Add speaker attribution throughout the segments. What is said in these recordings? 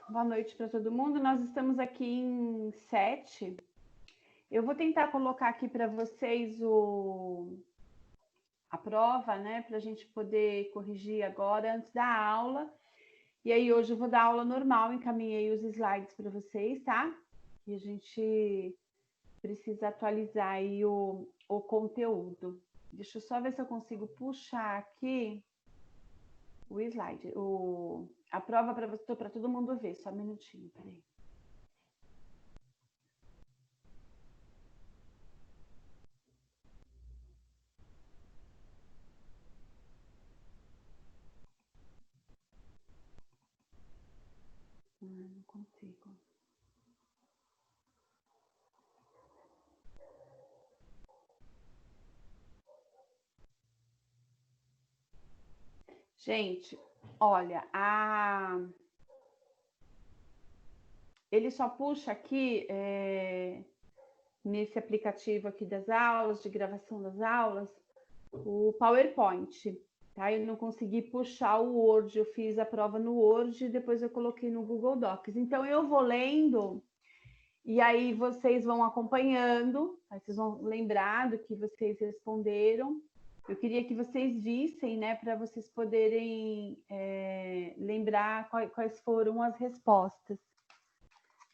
Speaker 1: Boa noite para todo mundo. Nós estamos aqui em 7. Eu vou tentar colocar aqui para vocês a prova, né? Para a gente poder corrigir agora antes da aula. E aí, hoje eu vou dar aula normal, encaminhei os slides para vocês, tá? E a gente precisa atualizar aí o conteúdo. Deixa eu só ver se eu consigo puxar aqui o slide, a prova para todo mundo ver. Só um minutinho, peraí. Não consigo. Gente, olha, ele só puxa aqui, nesse aplicativo aqui das aulas, de gravação das aulas, o PowerPoint, tá? Eu não consegui puxar o Word, eu fiz a prova no Word e depois eu coloquei no Google Docs. Então, eu vou lendo e aí vocês vão acompanhando, aí vocês vão lembrar do que vocês responderam. Eu queria que vocês vissem, né, para vocês poderem lembrar quais foram as respostas.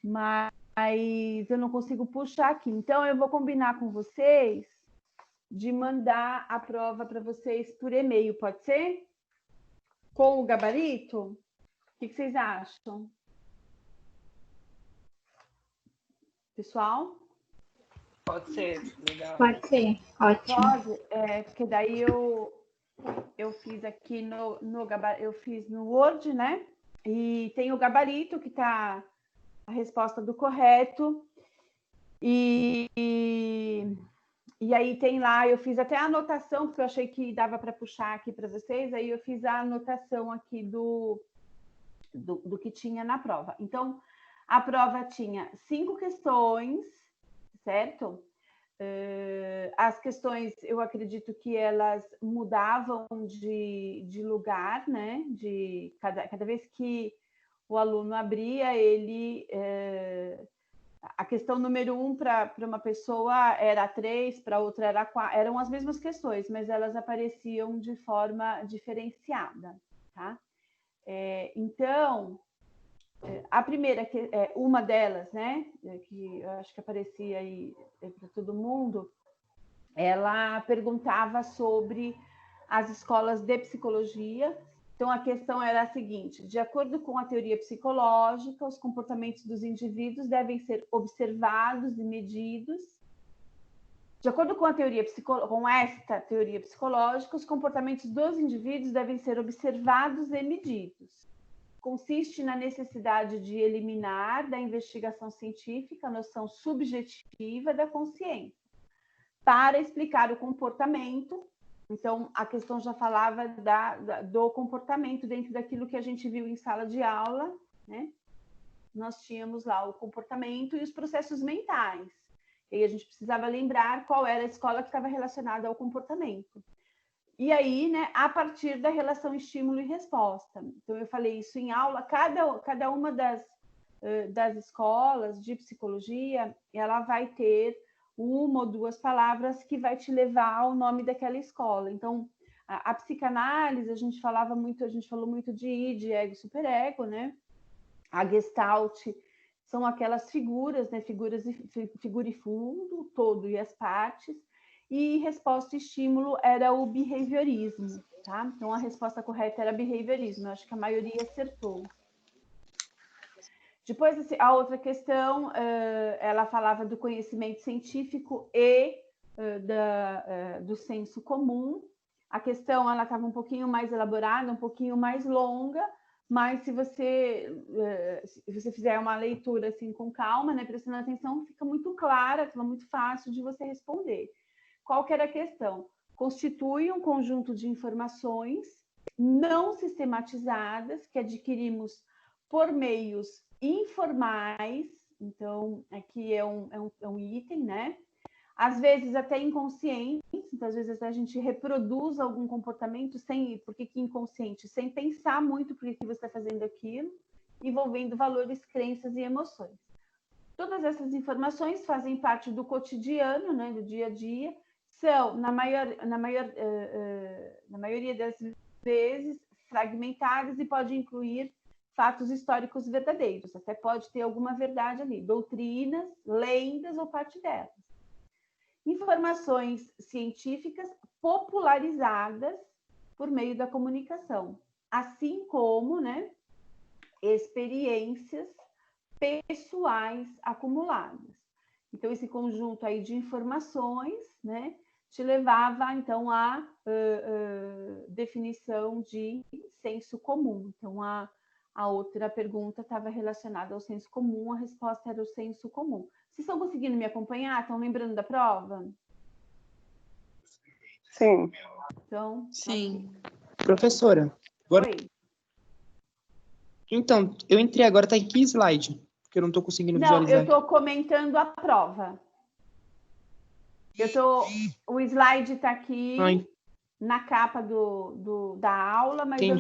Speaker 1: Mas eu não consigo puxar aqui. Então, eu vou combinar com vocês de mandar a prova para vocês por e-mail, pode ser? Com o gabarito? O que vocês acham? Pessoal?
Speaker 2: Pode ser, legal.
Speaker 3: Pode ser, ótimo.
Speaker 1: Pode, porque daí eu fiz aqui eu fiz no Word, né? E tem o gabarito que está a resposta do correto. E aí tem lá, eu fiz até a anotação, porque eu achei que dava para puxar aqui para vocês, aí eu fiz a anotação aqui do que tinha na prova. Então, a prova tinha 5 questões, certo? As questões, eu acredito que elas mudavam de lugar, né? De cada vez que o aluno abria, ele... a questão número 1 para uma pessoa era 3, para outra era 4, eram as mesmas questões, mas elas apareciam de forma diferenciada, tá? Então, a primeira, uma delas, né, que eu acho que aparecia aí para todo mundo, ela perguntava sobre as escolas de psicologia. Então, a questão era a seguinte: de acordo com a teoria psicológica, os comportamentos dos indivíduos devem ser observados e medidos. De acordo com esta teoria psicológica, os comportamentos dos indivíduos devem ser observados e medidos. Consiste na necessidade de eliminar da investigação científica a noção subjetiva da consciência, para explicar o comportamento. Então, a questão já falava do comportamento dentro daquilo que a gente viu em sala de aula, né? Nós tínhamos lá o comportamento e os processos mentais. E aí a gente precisava lembrar qual era a escola que estava relacionada ao comportamento. E aí, né, a partir da relação estímulo e resposta. Então, eu falei isso em aula, cada uma das escolas de psicologia, ela vai ter uma ou duas palavras que vai te levar ao nome daquela escola. Então, a psicanálise, a gente falou muito de id, ego, superego, né? A Gestalt são aquelas figuras, né? Figura e fundo, todo e as partes. E resposta e estímulo era o behaviorismo, tá? Então, a resposta correta era behaviorismo. Eu acho que a maioria acertou. Depois, a outra questão, ela falava do conhecimento científico e do senso comum. A questão, ela estava um pouquinho mais elaborada, um pouquinho mais longa, mas se você fizer uma leitura assim com calma, né, prestando atenção, fica muito clara, fica muito fácil de você responder. Qual que era a questão? Constitui um conjunto de informações não sistematizadas que adquirimos por meios informais. Então, aqui é um item, né? Às vezes até inconscientes, então às vezes até a gente reproduz algum comportamento por que inconsciente? Sem pensar muito por que você está fazendo aquilo. envolvendo valores, crenças e emoções. Todas essas informações fazem parte do cotidiano, né, do dia a dia, são, na maioria das vezes, fragmentadas e pode incluir fatos históricos verdadeiros, até pode ter alguma verdade ali, doutrinas, lendas ou parte delas. Informações científicas popularizadas por meio da comunicação, assim como, né, experiências pessoais acumuladas. Então, esse conjunto aí de informações, né, te levava, então, à definição de senso comum. Então, a outra pergunta estava relacionada ao senso comum, a resposta era o senso comum. Vocês estão conseguindo me acompanhar? Estão lembrando da prova?
Speaker 3: Sim.
Speaker 1: Então,
Speaker 4: sim.
Speaker 1: Okay.
Speaker 5: Professora, agora...
Speaker 1: Oi.
Speaker 5: Então, eu entrei agora, tá em que slide? Porque eu não estou conseguindo visualizar.
Speaker 1: Não, eu estou comentando a prova. O slide está aqui na capa da aula, mas eu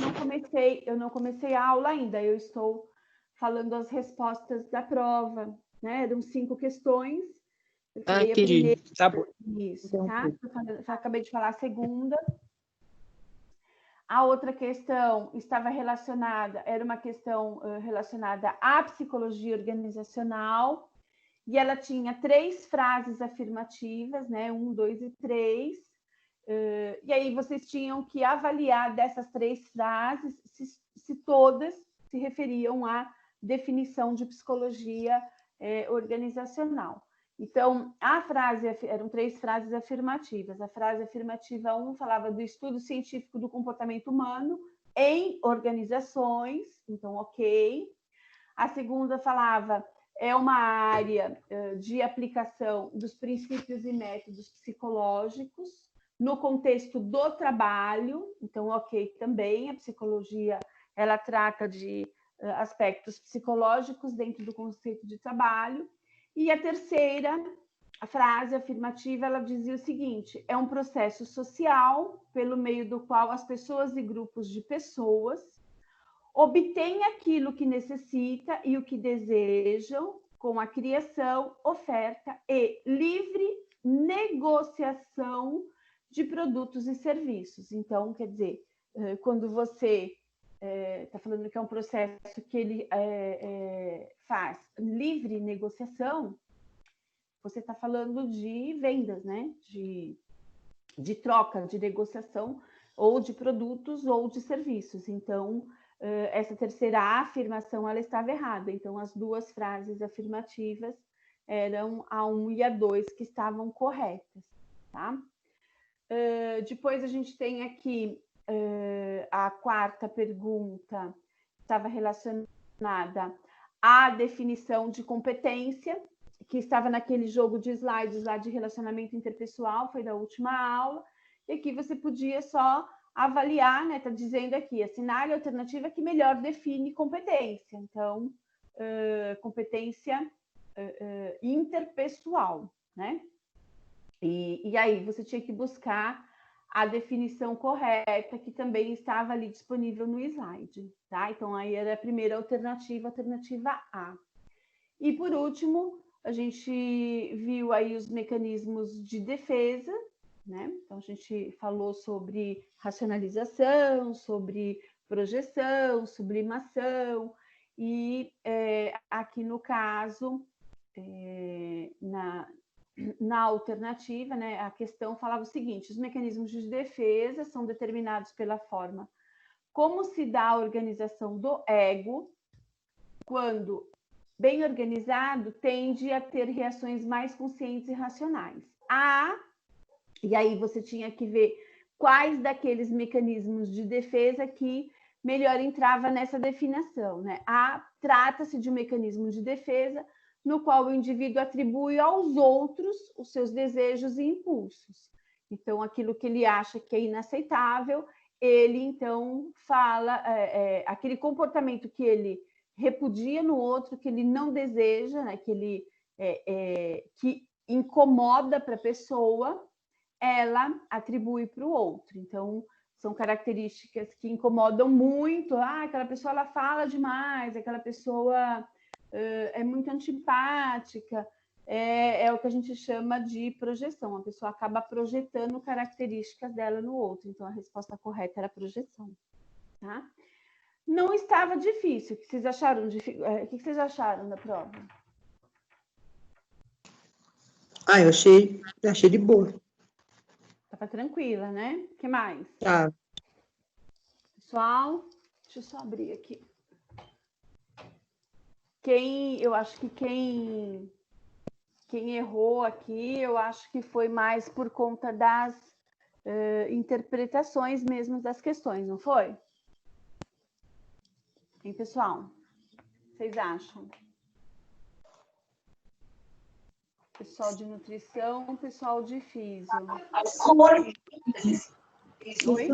Speaker 1: não comecei a aula ainda. Eu estou falando as respostas da prova, né? Eram 5 questões. Eu falei a primeira.
Speaker 5: Tá bom.
Speaker 1: Isso, tá? Acabei de falar a segunda. A outra questão estava relacionada, era uma questão relacionada à psicologia organizacional, e ela tinha 3 frases afirmativas, né? 1, 2 e 3. E aí vocês tinham que avaliar dessas 3 frases se todas se referiam à definição de psicologia organizacional. Então, eram 3 frases afirmativas. A frase afirmativa 1 falava do estudo científico do comportamento humano em organizações, então, ok. A segunda falava, é uma área de aplicação dos princípios e métodos psicológicos no contexto do trabalho, então, ok também. A psicologia, ela trata de aspectos psicológicos dentro do conceito de trabalho. E a terceira, a frase afirmativa, ela dizia o seguinte: é um processo social pelo meio do qual as pessoas e grupos de pessoas obtêm aquilo que necessita e o que desejam com a criação, oferta e livre negociação de produtos e serviços. Então, quer dizer, quando você está falando que é um processo que ele faz livre negociação, você está falando de vendas, né? De troca, de negociação, ou de produtos ou de serviços. Então, essa terceira afirmação, ela estava errada. Então, as 2 frases afirmativas eram a 1 e a 2 que estavam corretas, tá? Depois a gente tem aqui a 4ª pergunta, estava relacionada à definição de competência, que estava naquele jogo de slides lá de relacionamento interpessoal, foi da última aula, e aqui você podia só avaliar, né? Está dizendo aqui, assinale a alternativa que melhor define competência. Então, competência interpessoal, né? E aí você tinha que buscar a definição correta, que também estava ali disponível no slide, tá? Então, aí era a primeira alternativa, alternativa A. E, por último, a gente viu aí os mecanismos de defesa, né? Então, a gente falou sobre racionalização, sobre projeção, sublimação, e aqui no caso, na alternativa, né, a questão falava o seguinte: os mecanismos de defesa são determinados pela forma como se dá a organização do ego, quando bem organizado, tende a ter reações mais conscientes e racionais. E aí você tinha que ver quais daqueles mecanismos de defesa que melhor entrava nessa definição, né? Trata-se de um mecanismo de defesa no qual o indivíduo atribui aos outros os seus desejos e impulsos. Então, aquilo que ele acha que é inaceitável, ele, então, fala aquele comportamento que ele repudia no outro, que ele não deseja, né, que incomoda para a pessoa, ela atribui para o outro. Então, são características que incomodam muito. Aquela pessoa ela fala demais, aquela pessoa é muito antipática. É o que a gente chama de projeção. A pessoa acaba projetando características dela no outro. Então, a resposta correta era projeção. Tá? Não estava difícil. O que vocês acharam, o que vocês acharam da prova?
Speaker 5: Eu achei de boa.
Speaker 1: Estava tranquila, né? O que mais?
Speaker 5: Tá.
Speaker 1: Pessoal, deixa eu só abrir aqui. Eu acho que quem errou aqui, eu acho que foi mais por conta das interpretações mesmo das questões, não foi? Hein, pessoal? Vocês acham? Pessoal de nutrição, pessoal de físio. Oi?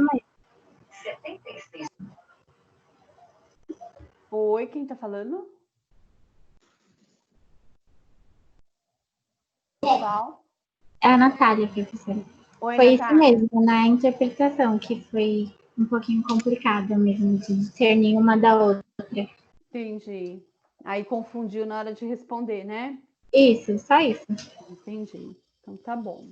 Speaker 1: Oi, quem tá falando? Pessoal?
Speaker 3: É a Natália, professora.
Speaker 1: Oi,
Speaker 3: Foi
Speaker 1: Natália.
Speaker 3: isso mesmo, na interpretação, que foi um pouquinho complicada mesmo, de discernir uma da outra.
Speaker 1: Entendi. Aí confundiu na hora de responder, né?
Speaker 3: Isso, só isso.
Speaker 1: Entendi. Então tá bom.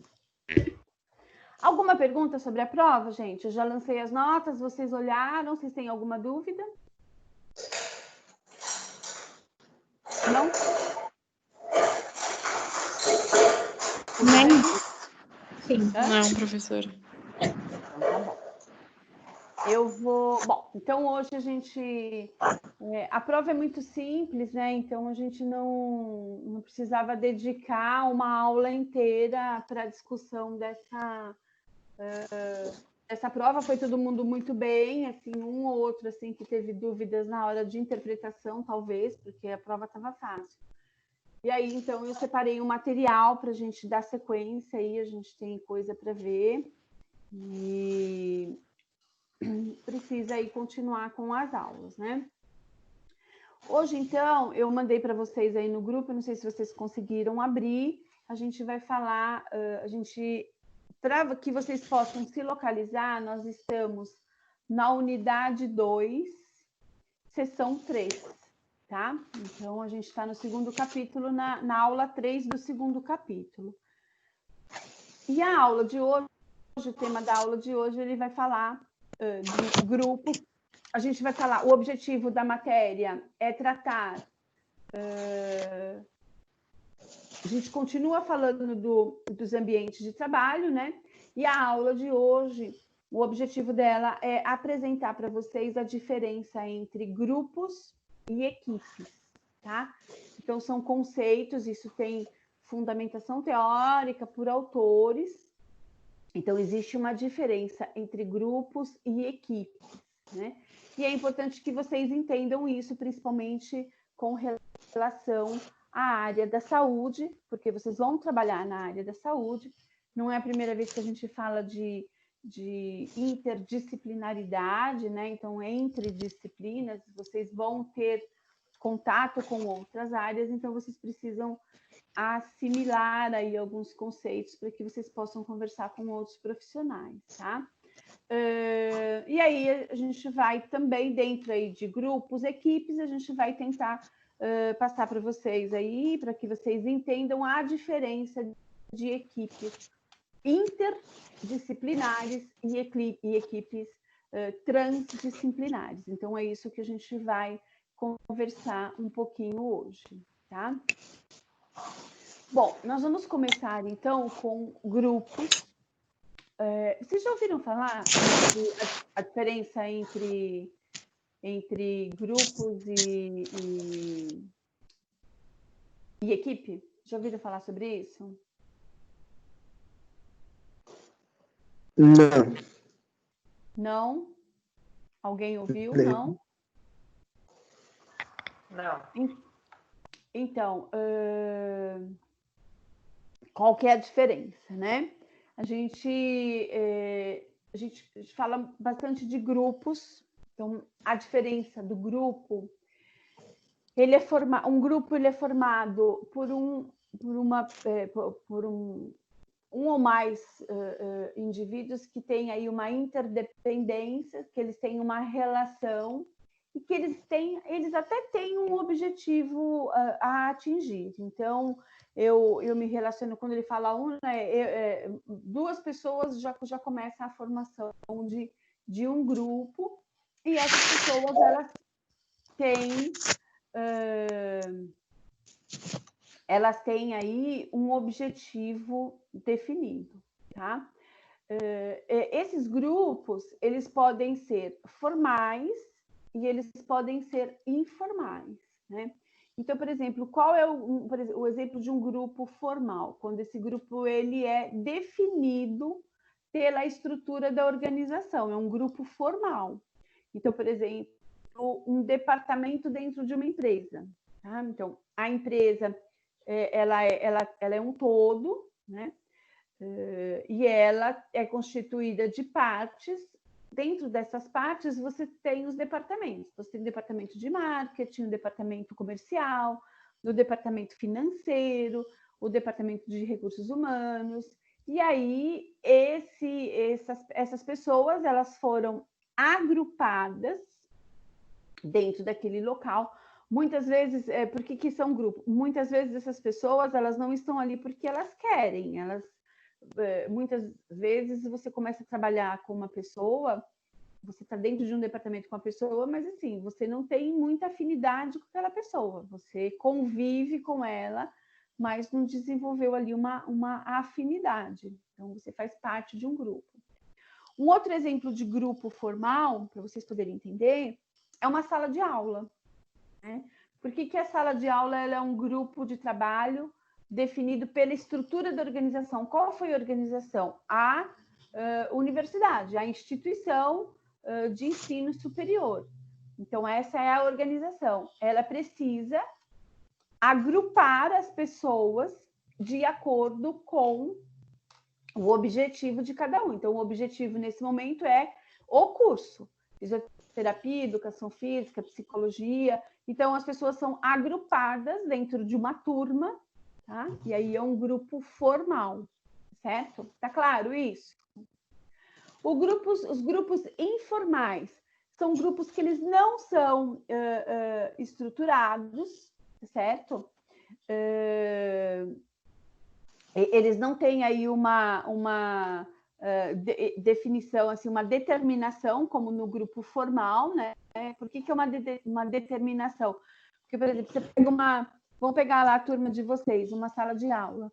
Speaker 1: Alguma pergunta sobre a prova, gente? Eu já lancei as notas, vocês olharam? Vocês têm alguma dúvida? Não?
Speaker 3: Nem... Sim.
Speaker 4: Não, professora.
Speaker 1: Então tá bom. Eu vou... Bom, então hoje a gente... a prova é muito simples, né? Então a gente não precisava dedicar uma aula inteira para a discussão dessa prova. Foi todo mundo muito bem, assim, um ou outro assim que teve dúvidas na hora de interpretação, talvez, porque a prova estava fácil. E aí, então, eu separei um material para a gente dar sequência aí, a gente tem coisa para ver e precisa aí continuar com as aulas, né? Hoje, então, eu mandei para vocês aí no grupo, eu não sei se vocês conseguiram abrir, a gente vai falar, para que vocês possam se localizar, nós estamos na unidade 2, seção 3, tá? Então, a gente está no segundo capítulo, na aula 3 do segundo capítulo. E a aula de hoje, o tema da aula de hoje, ele vai falar de grupo. A gente vai falar, o objetivo da matéria é tratar... a gente continua falando dos ambientes de trabalho, né? E a aula de hoje, o objetivo dela é apresentar para vocês a diferença entre grupos e equipes, tá? Então, são conceitos, isso tem fundamentação teórica por autores. Então, existe uma diferença entre grupos e equipes, né? E é importante que vocês entendam isso, principalmente com relação à área da saúde, porque vocês vão trabalhar na área da saúde. Não é a primeira vez que a gente fala de interdisciplinaridade, né? Então, entre disciplinas, vocês vão ter contato com outras áreas, então vocês precisam assimilar aí alguns conceitos para que vocês possam conversar com outros profissionais, tá? E aí a gente vai também, dentro aí de grupos, equipes, a gente vai tentar passar para vocês aí, para que vocês entendam a diferença de equipes interdisciplinares e equipes transdisciplinares. Então, é isso que a gente vai conversar um pouquinho hoje, tá? Bom, nós vamos começar, então, com grupos. Vocês já ouviram falar sobre a diferença entre grupos e equipe? Já ouviram falar sobre isso?
Speaker 5: Não.
Speaker 1: Não? Alguém ouviu?
Speaker 5: Não.
Speaker 2: Não.
Speaker 1: Então, qual que é a diferença, né? A gente fala bastante de grupos. Então, a diferença do grupo, um grupo ele é formado por um um ou mais indivíduos que têm aí uma interdependência, que eles têm uma relação e que eles até têm um objetivo a atingir. Então, eu me relaciono, quando ele fala duas pessoas já começa a formação de um grupo, e essas pessoas elas têm aí um objetivo definido, tá? Esses grupos, eles podem ser formais e eles podem ser informais, né? Então, por exemplo, qual é o exemplo de um grupo formal? Quando esse grupo ele é definido pela estrutura da organização, é um grupo formal. Então, por exemplo, um departamento dentro de uma empresa, tá? Então, a empresa ela é um todo, né? E ela é constituída de partes. Dentro dessas partes, você tem os departamentos. Você tem o departamento de marketing, o departamento comercial, o departamento financeiro, o departamento de recursos humanos. E aí, essas pessoas, elas foram agrupadas dentro daquele local. Muitas vezes, por que são grupos? Muitas vezes essas pessoas, elas não estão ali porque elas querem, muitas vezes você começa a trabalhar com uma pessoa, você está dentro de um departamento com a pessoa, mas assim, você não tem muita afinidade com aquela pessoa, você convive com ela, mas não desenvolveu ali uma afinidade. Então, você faz parte de um grupo. Um outro exemplo de grupo formal, para vocês poderem entender, é uma sala de aula, né? Por que a sala de aula ela é um grupo de trabalho definido pela estrutura da organização? Qual foi a organização? A universidade, a instituição de ensino superior. Então, essa é a organização. Ela precisa agrupar as pessoas de acordo com o objetivo de cada um. Então, o objetivo nesse momento é o curso. Fisioterapia, educação física, psicologia. Então, as pessoas são agrupadas dentro de uma turma, tá? E aí é um grupo formal, certo? Tá claro isso? Os grupos informais são grupos que eles não são estruturados, certo? Eles não têm aí uma definição, assim, uma determinação, como no grupo formal, né? Por que é uma determinação? Porque, por exemplo, você pega vamos pegar lá a turma de vocês, uma sala de aula.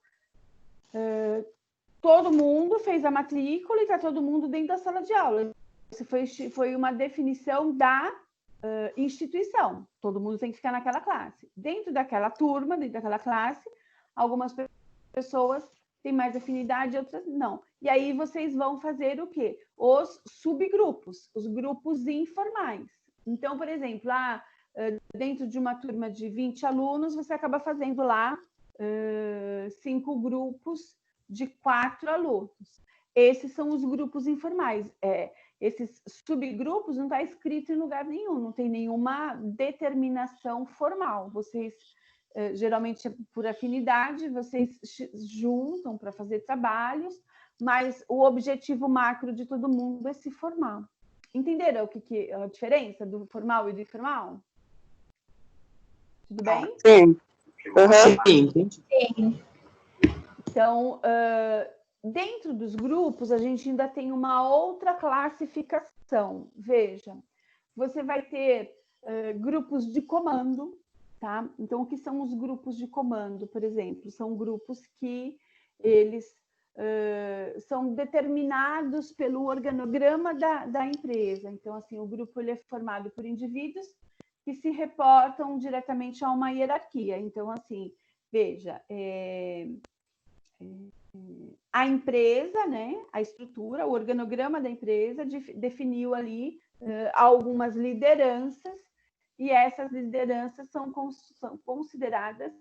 Speaker 1: Todo mundo fez a matrícula e está todo mundo dentro da sala de aula. Isso foi uma definição da instituição. Todo mundo tem que ficar naquela classe. Dentro daquela turma, dentro daquela classe, algumas pessoas têm mais afinidade, outras não. E aí vocês vão fazer o quê? Os subgrupos, os grupos informais. Então, por exemplo, dentro de uma turma de 20 alunos, você acaba fazendo lá 5 grupos de 4 alunos. Esses são os grupos informais. Esses subgrupos não está escrito em lugar nenhum, não tem nenhuma determinação formal. Vocês, geralmente, por afinidade, vocês juntam para fazer trabalhos, mas o objetivo macro de todo mundo é se formar. Entenderam que a diferença do formal e do informal? Tudo bem?
Speaker 2: Sim.
Speaker 5: Sim, entendi.
Speaker 3: Sim.
Speaker 1: Então, dentro dos grupos, a gente ainda tem uma outra classificação. Veja, você vai ter grupos de comando, tá? Então, o que são os grupos de comando, por exemplo? São grupos que eles são determinados pelo organograma da empresa. Então, assim, o grupo ele é formado por indivíduos que se reportam diretamente a uma hierarquia. Então, assim, veja, a empresa, né, a estrutura, o organograma da empresa definiu ali algumas lideranças, e essas lideranças são consideradas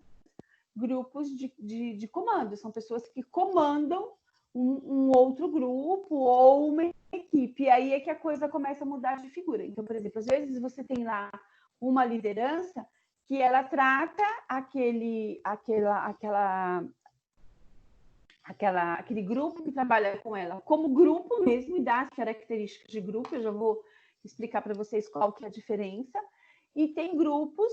Speaker 1: grupos de comando, são pessoas que comandam um outro grupo ou uma equipe, e aí é que a coisa começa a mudar de figura. Então, por exemplo, às vezes você tem lá uma liderança que ela trata aquele grupo que trabalha com ela como grupo mesmo e dá as características de grupo. Eu já vou explicar para vocês qual que é a diferença. E tem grupos,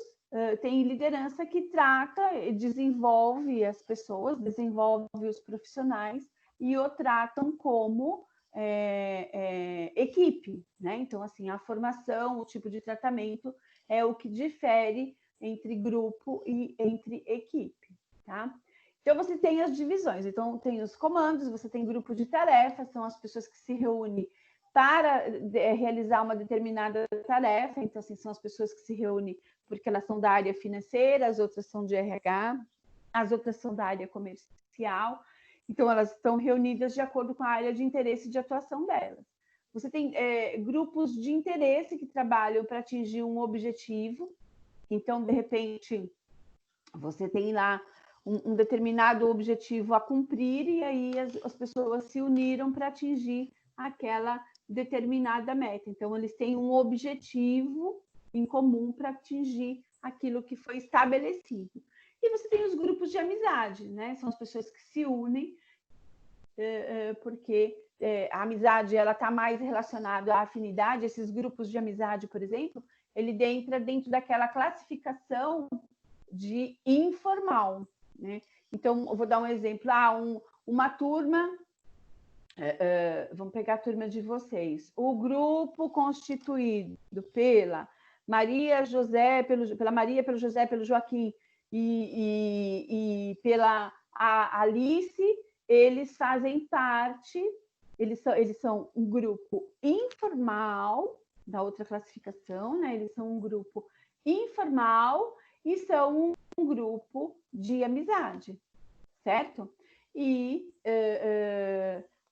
Speaker 1: tem liderança que trata e desenvolve as pessoas, desenvolve os profissionais e o tratam como equipe, né? Então, assim, a formação, o tipo de tratamento é o que difere entre grupo e entre equipe, tá? Então, você tem as divisões. Então, tem os comandos, você tem grupo de tarefas, são as pessoas que se reúnem para realizar uma determinada tarefa. Então, assim, são as pessoas que se reúnem porque elas são da área financeira, as outras são de RH, as outras são da área comercial. Então, elas estão reunidas de acordo com a área de interesse e de atuação delas. Você tem grupos de interesse que trabalham para atingir um objetivo. Então, de repente, você tem lá um determinado objetivo a cumprir e aí as pessoas se uniram para atingir aquela determinada meta. Então, eles têm um objetivo em comum para atingir aquilo que foi estabelecido. E você tem os grupos de amizade, né? São as pessoas que se unem porque a amizade ela está mais relacionada à afinidade. Esses grupos de amizade, por exemplo, ele entra dentro daquela classificação de informal, né? Então, eu vou dar um exemplo. Uma turma, vamos pegar a turma de vocês. O grupo constituído pela Maria José, pela Maria, pelo José, pelo Joaquim e pela Alice, eles fazem parte, eles são um grupo informal, da outra classificação, né? Eles são um grupo informal e são um grupo de amizade, certo? E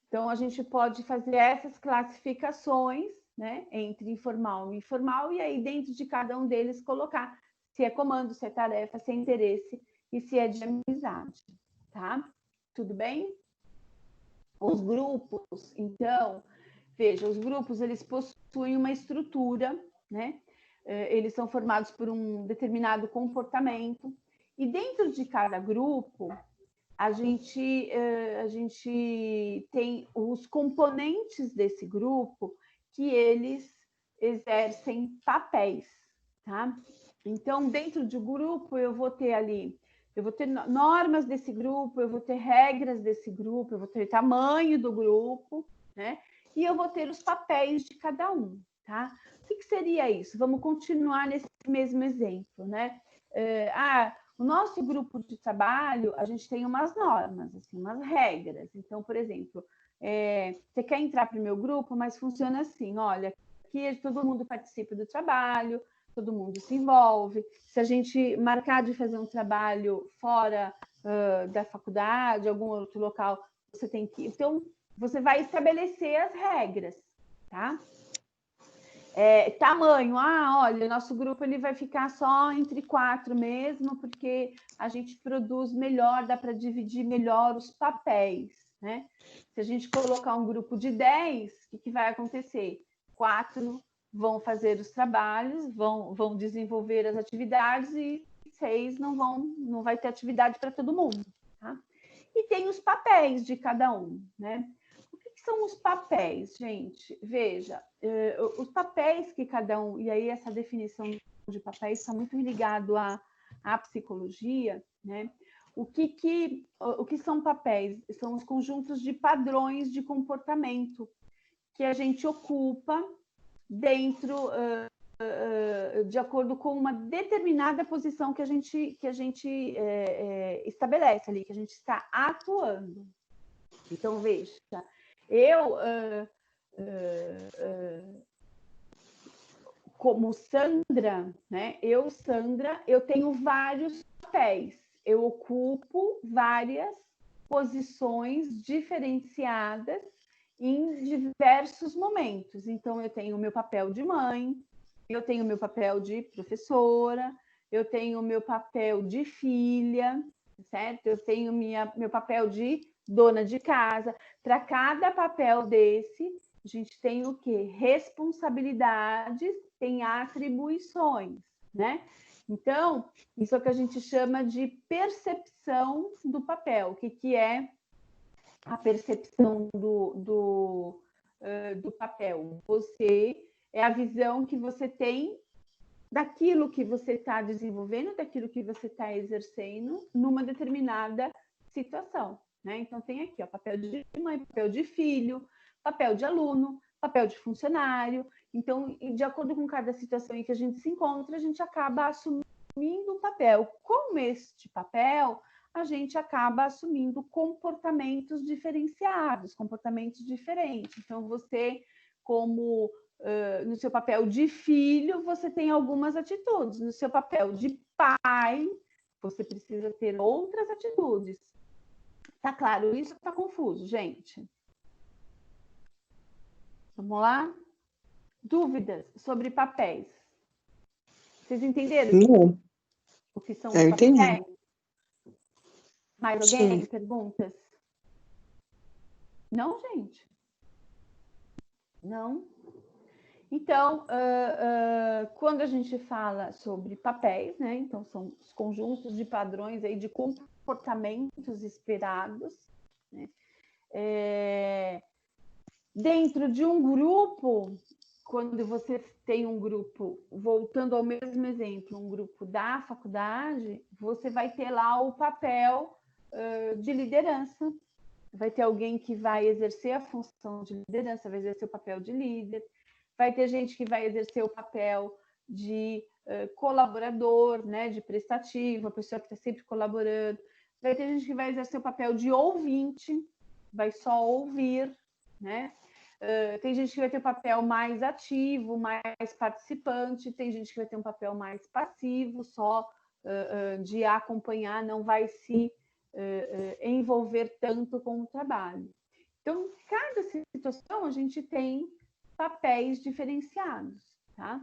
Speaker 1: então a gente pode fazer essas classificações, né, entre informal e informal, e aí dentro de cada um deles colocar se é comando, se é tarefa, se é interesse e se é de amizade, tá? Tudo bem? Os grupos, então, veja, os grupos eles possuem uma estrutura, né? Eles são formados por um determinado comportamento, e dentro de cada grupo, a gente tem os componentes desse grupo que eles exercem papéis, tá? Então, dentro de um grupo, eu vou ter normas desse grupo, eu vou ter regras desse grupo, eu vou ter tamanho do grupo, né? E eu vou ter os papéis de cada um, tá? O que seria isso? Vamos continuar nesse mesmo exemplo, né? O nosso grupo de trabalho, a gente tem umas normas, assim, umas regras. Então, por exemplo, você quer entrar para o meu grupo, mas funciona assim, olha, aqui todo mundo participa do trabalho, todo mundo se envolve. Se a gente marcar de fazer um trabalho fora da faculdade, algum outro local, você tem que... Então, você vai estabelecer as regras, tá? Tamanho, olha, nosso grupo ele vai ficar só entre 4 mesmo, porque a gente produz melhor, dá para dividir melhor os papéis, né? Se a gente colocar um grupo de 10, o que vai acontecer? 4 vão fazer os trabalhos, vão desenvolver as atividades e 6 não vai ter atividade para todo mundo, tá? E tem os papéis de cada um, né? São os papéis, gente? Veja, os papéis que cada um... E aí essa definição de papéis está muito ligado à psicologia, né? O que são papéis? São os conjuntos de padrões de comportamento que a gente ocupa dentro, de acordo com uma determinada posição que a gente estabelece ali, que a gente está atuando. Então, veja... como Sandra, né? Sandra, eu tenho vários papéis. Eu ocupo várias posições diferenciadas em diversos momentos. Então, eu tenho o meu papel de mãe, eu tenho o meu papel de professora, eu tenho o meu papel de filha, certo? Eu tenho meu papel de dona de casa. Para cada papel desse, a gente tem o quê? Responsabilidades, tem atribuições, né? Então, isso é o que a gente chama de percepção do papel. O que é a percepção do papel. Você é a visão que você tem daquilo que você está desenvolvendo, daquilo que você está exercendo numa determinada situação, né? Então tem aqui, ó, papel de mãe, papel de filho, papel de aluno, papel de funcionário. Então, de acordo com cada situação em que a gente se encontra, a gente acaba assumindo um papel. Com este papel, a gente acaba assumindo comportamentos diferenciados, comportamentos diferentes. Então, você, como no seu papel de filho, você tem algumas atitudes. No seu papel de pai, você precisa ter outras atitudes. Tá claro? Isso tá confuso, gente? Vamos lá? Dúvidas sobre papéis? Vocês entenderam
Speaker 5: Não,
Speaker 1: o que são
Speaker 5: eu
Speaker 1: os
Speaker 5: entendi.
Speaker 1: papéis? Mais alguém?
Speaker 5: Sim.
Speaker 1: Perguntas? Não, gente? Não? Então, quando a gente fala sobre papéis, né? Então, são os conjuntos de padrões aí de comportamentos esperados, né? Dentro de um grupo, quando você tem um grupo, voltando ao mesmo exemplo, um grupo da faculdade, você vai ter lá o papel de liderança. Vai ter alguém que vai exercer a função de liderança, vai exercer o papel de líder. Vai ter gente que vai exercer o papel de colaborador, né, de prestativo, a pessoa que está sempre colaborando. Vai ter gente que vai exercer o papel de ouvinte, vai só ouvir, né? Tem gente que vai ter um papel mais ativo, mais participante, tem gente que vai ter um papel mais passivo, só de acompanhar, não vai se envolver tanto com o trabalho. Então, cada situação a gente tem papéis diferenciados, tá?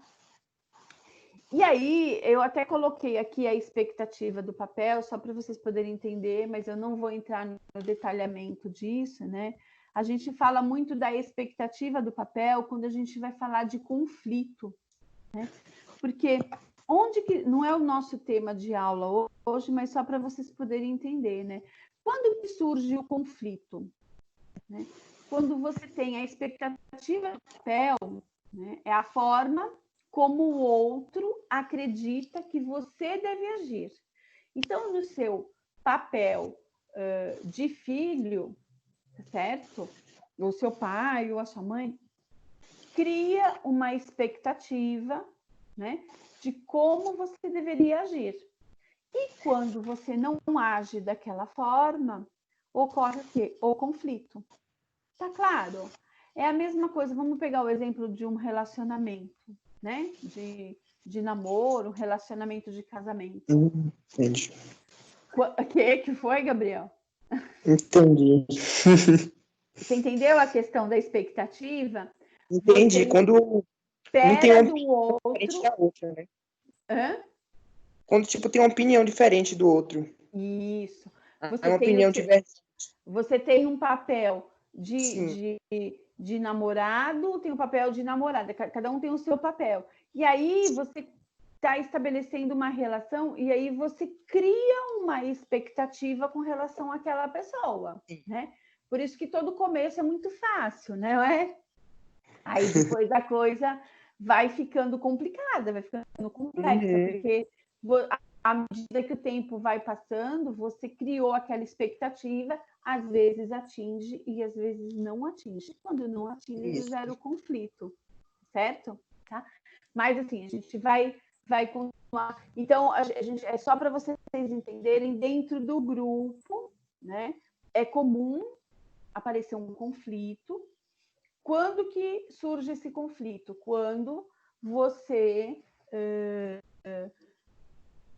Speaker 1: E aí, eu até coloquei aqui a expectativa do papel, só para vocês poderem entender, mas eu não vou entrar no detalhamento disso, né? A gente fala muito da expectativa do papel quando a gente vai falar de conflito, né? Porque onde que não é o nosso tema de aula hoje, mas só para vocês poderem entender, né? Quando que surge o conflito? Né? Quando você tem a expectativa do papel, né? É a forma como o outro acredita que você deve agir. Então, no seu papel de filho, certo? O seu pai ou a sua mãe cria uma expectativa, né, de como você deveria agir. E quando você não age daquela forma, ocorre o quê? O conflito. Tá claro? É a mesma coisa, vamos pegar o exemplo de um relacionamento, né? De namoro, relacionamento de casamento.
Speaker 5: Entendi.
Speaker 1: O que foi, Gabriel?
Speaker 5: Entendi.
Speaker 1: Você entendeu a questão da expectativa?
Speaker 5: Entendi.
Speaker 1: Você
Speaker 5: Quando um tem
Speaker 1: espera
Speaker 5: uma
Speaker 1: do
Speaker 5: opinião diferente
Speaker 1: outro.
Speaker 5: da outra, né?
Speaker 1: Hã?
Speaker 5: Quando, tipo, tem uma opinião diferente do outro.
Speaker 1: Isso.
Speaker 5: É uma opinião diversa.
Speaker 1: Você tem um papel
Speaker 5: Sim.
Speaker 1: de namorado, tem um papel de namorada, cada um tem o seu papel. E aí você está estabelecendo uma relação e aí você cria uma expectativa com relação àquela pessoa, né? Por isso que todo começo é muito fácil, né? Não é? Aí depois a coisa vai ficando complicada, vai ficando complexa, porque à medida que o tempo vai passando, você criou aquela expectativa, às vezes atinge e às vezes não atinge. Quando não atinge, gera o conflito, certo? Tá? Mas assim, a gente vai continuar. Então, a gente, é só para vocês entenderem, dentro do grupo, né? É comum aparecer um conflito. Quando que surge esse conflito? Quando você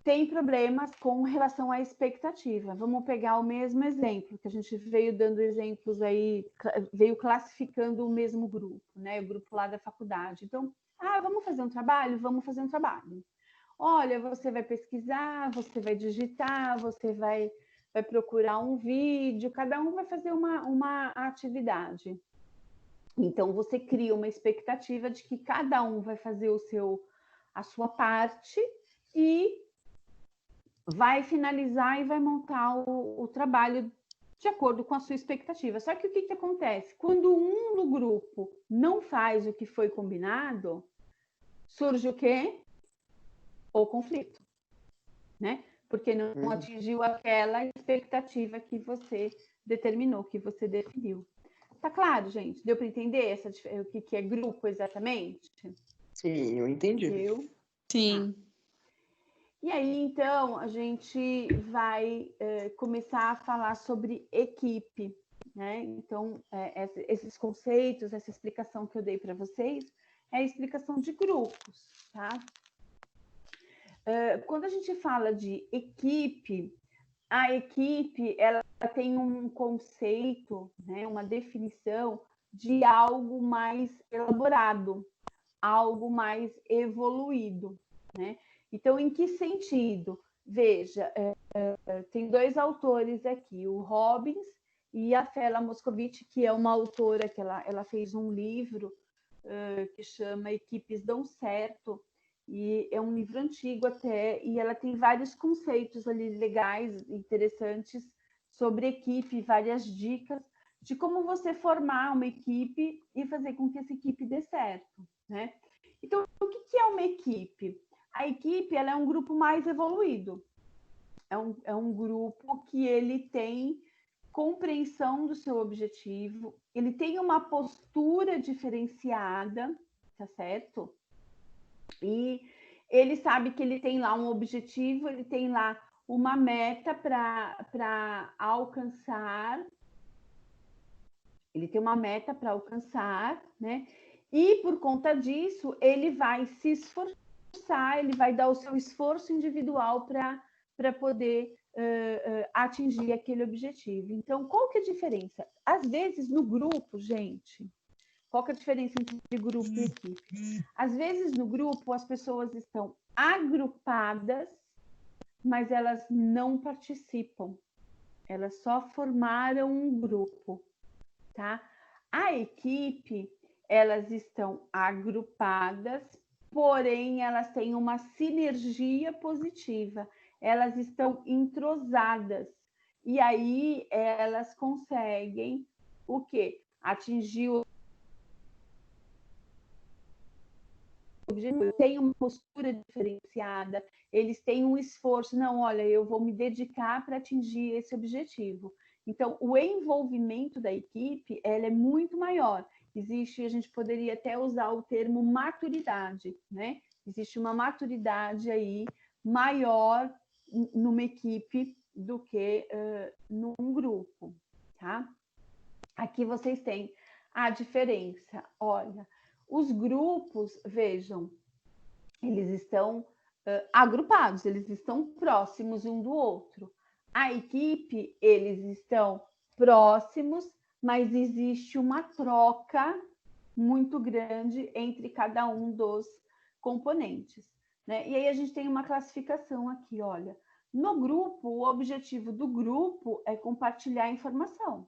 Speaker 1: tem problemas com relação à expectativa. Vamos pegar o mesmo exemplo, que a gente veio dando exemplos aí, veio classificando o mesmo grupo, né? O grupo lá da faculdade. Então, vamos fazer um trabalho? Vamos fazer um trabalho. Olha, você vai pesquisar, você vai digitar, você vai procurar um vídeo, cada um vai fazer uma atividade. Então, você cria uma expectativa de que cada um vai fazer a sua parte e vai finalizar e vai montar o trabalho de acordo com a sua expectativa. Só que o que acontece? Quando um no grupo não faz o que foi combinado, surge o quê? O conflito, né? Porque não atingiu aquela expectativa que você determinou, que você definiu. Tá claro, gente? Deu para entender o que é grupo exatamente?
Speaker 5: Sim, eu entendi.
Speaker 1: Deu?
Speaker 4: Sim.
Speaker 1: E aí, então, a gente vai começar a falar sobre equipe, né? Então, esses conceitos, essa explicação que eu dei para vocês, é a explicação de grupos, tá? Quando a gente fala de equipe, a equipe, ela tem um conceito, né? Uma definição de algo mais elaborado, algo mais evoluído, né? Então, em que sentido? Veja, tem dois autores aqui, o Robbins e a Fela Moscovitch, que é uma autora que ela fez um livro que chama Equipes Dão Certo, e é um livro antigo até, e ela tem vários conceitos ali legais, interessantes, sobre equipe, várias dicas de como você formar uma equipe e fazer com que essa equipe dê certo, né? Então, o que é uma equipe? A equipe, ela é um grupo mais evoluído. É um grupo que ele tem compreensão do seu objetivo, ele tem uma postura diferenciada, tá certo? E ele sabe que ele tem lá um objetivo, ele tem lá uma meta para alcançar. Ele tem uma meta para alcançar, né? E por conta disso, ele vai se esforçar, ele vai dar o seu esforço individual para poder atingir aquele objetivo. Então, qual que é a diferença? Às vezes, no grupo, gente, qual que é a diferença entre grupo e equipe? Às vezes, no grupo, as pessoas estão agrupadas, mas elas não participam. Elas só formaram um grupo, tá? A equipe, elas estão agrupadas, porém elas têm uma sinergia positiva, elas estão entrosadas, e aí elas conseguem o quê? Atingir o objetivo, tem uma postura diferenciada, eles têm um esforço, não, olha, eu vou me dedicar para atingir esse objetivo. Então, o envolvimento da equipe, ela é muito maior. Existe, a gente poderia até usar o termo maturidade, né? Existe uma maturidade aí maior numa equipe do que num grupo, tá? Aqui vocês têm a diferença. Olha, os grupos, vejam, eles estão agrupados, eles estão próximos um do outro. A equipe, eles estão próximos, mas existe uma troca muito grande entre cada um dos componentes, né? E aí a gente tem uma classificação aqui, olha. No grupo, o objetivo do grupo é compartilhar informação,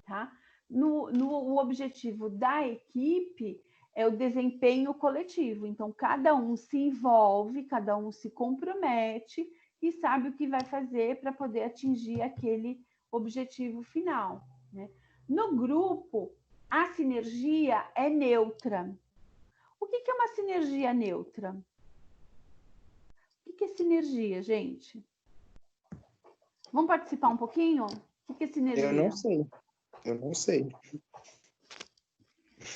Speaker 1: tá? O objetivo da equipe é o desempenho coletivo. Então, cada um se envolve, cada um se compromete e sabe o que vai fazer para poder atingir aquele objetivo final, né? No grupo, a sinergia é neutra. O que é uma sinergia neutra? O que é sinergia, gente? Vamos participar um pouquinho? O que é sinergia?
Speaker 5: Eu não sei. Eu não sei.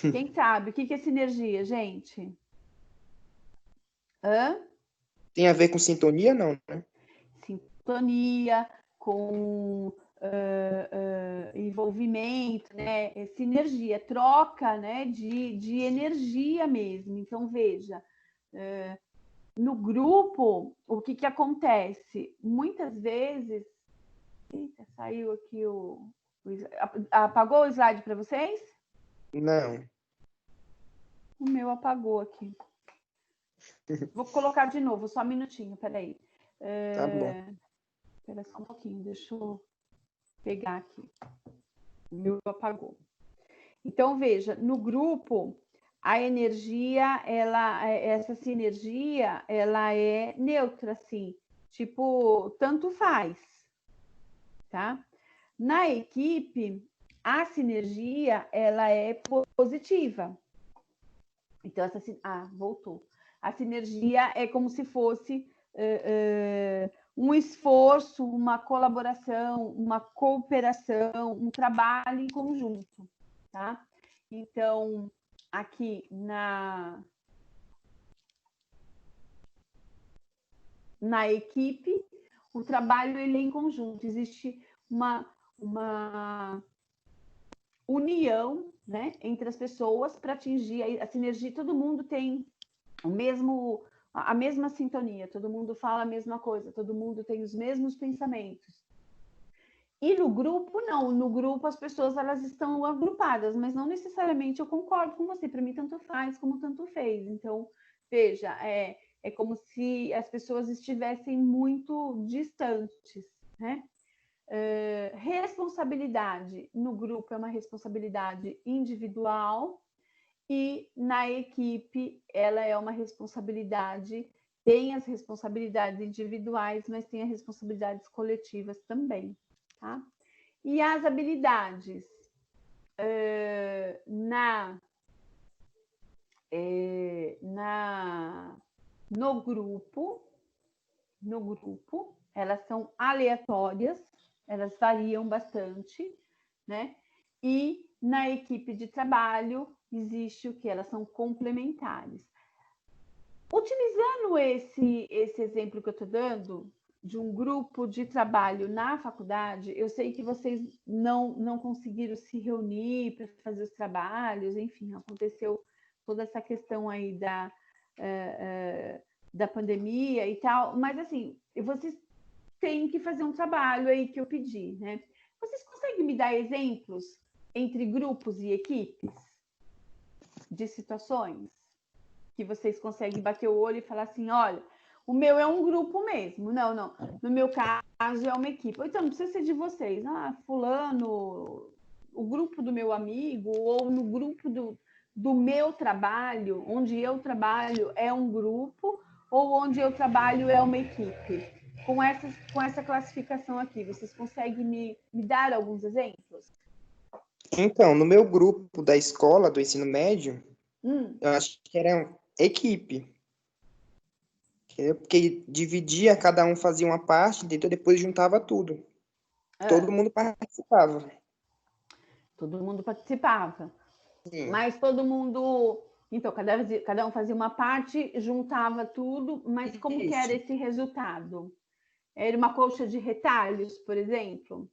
Speaker 1: Quem sabe? O que é sinergia, gente? Hã?
Speaker 5: Tem a ver com sintonia, não, né?
Speaker 1: Sintonia, com envolvimento, né? Sinergia, troca, né? de energia mesmo. Então, veja, no grupo, o que acontece? Muitas vezes... Eita, saiu aqui apagou o slide para vocês?
Speaker 5: Não.
Speaker 1: O meu apagou aqui. Vou colocar de novo, só um minutinho, peraí.
Speaker 5: Tá bom.
Speaker 1: Espera só um pouquinho, deixa eu pegar aqui. O meu apagou. Então, veja, no grupo, a energia, essa sinergia, ela é neutra, assim, tipo, tanto faz, tá? Na equipe, a sinergia, ela é positiva. Então, voltou. A sinergia é como se fosse um esforço, uma colaboração, uma cooperação, um trabalho em conjunto, tá? Então, aqui na equipe, o trabalho ele é em conjunto, existe uma união, né, entre as pessoas para atingir a sinergia. Todo mundo tem a mesma sintonia, todo mundo fala a mesma coisa, todo mundo tem os mesmos pensamentos. E no grupo, não. No grupo, as pessoas elas estão agrupadas, mas não necessariamente eu concordo com você. Para mim, tanto faz como tanto fez. Então, veja, é como se as pessoas estivessem muito distantes, né? Responsabilidade no grupo é uma responsabilidade individual e na equipe ela é uma responsabilidade, tem as responsabilidades individuais, mas tem as responsabilidades coletivas também, tá? E as habilidades no grupo, elas são aleatórias, elas variam bastante, né? E na equipe de trabalho existe o que? Elas são complementares. Utilizando esse exemplo que eu estou dando, de um grupo de trabalho na faculdade, eu sei que vocês não conseguiram se reunir para fazer os trabalhos, enfim, aconteceu toda essa questão aí da pandemia e tal, mas assim, vocês têm que fazer um trabalho aí que eu pedi, né? Vocês conseguem me dar exemplos entre grupos e equipes de situações que vocês conseguem bater o olho e falar assim, olha, o meu é um grupo mesmo, não, no meu caso é uma equipe. Então, não precisa ser de vocês, fulano, o grupo do meu amigo, ou no grupo do meu trabalho, onde eu trabalho é um grupo, ou onde eu trabalho é uma equipe. Com essa classificação aqui, vocês conseguem me dar alguns exemplos?
Speaker 5: Então, no meu grupo da escola, do ensino médio, eu acho que era equipe. Porque dividia, cada um fazia uma parte, depois juntava tudo. Todo mundo participava.
Speaker 1: Todo mundo participava.
Speaker 5: Sim.
Speaker 1: Mas todo mundo... Então, cada um fazia uma parte, juntava tudo, mas como que era esse resultado? Era uma colcha de retalhos, por exemplo?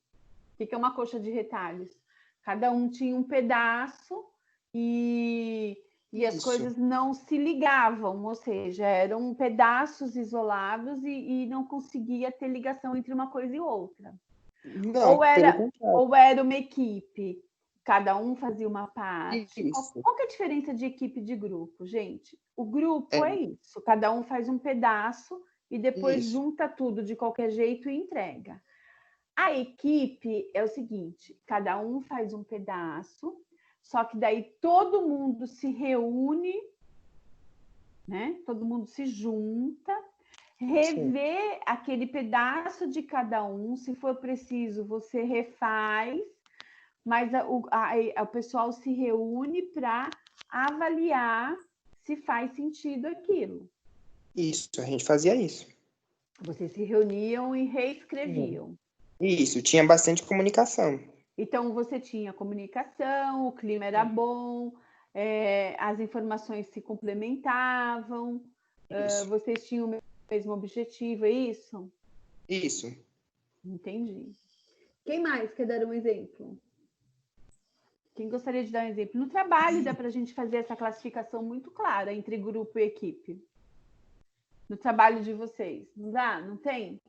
Speaker 1: O que é uma colcha de retalhos? Cada um tinha um pedaço e as coisas não se ligavam, ou seja, eram pedaços isolados e não conseguia ter ligação entre uma coisa e outra.
Speaker 5: Não,
Speaker 1: ou era uma equipe, cada um fazia uma parte. Qual que é a diferença de equipe e de grupo, gente? O grupo é isso, cada um faz um pedaço e depois junta tudo de qualquer jeito e entrega. A equipe é o seguinte, cada um faz um pedaço, só que daí todo mundo se reúne, né? Todo mundo se junta, revê aquele pedaço de cada um, se for preciso, você refaz, mas o pessoal se reúne para avaliar se faz sentido aquilo.
Speaker 5: Isso, a gente fazia isso.
Speaker 1: Vocês se reuniam e reescreviam.
Speaker 5: Isso, tinha bastante comunicação.
Speaker 1: Então, você tinha comunicação, o clima era bom, as informações se complementavam, vocês tinham o mesmo objetivo, é isso?
Speaker 5: Isso.
Speaker 1: Entendi. Quem mais quer dar um exemplo? Quem gostaria de dar um exemplo? No trabalho dá para a gente fazer essa classificação muito clara entre grupo e equipe. No trabalho de vocês. Não dá? Não tem?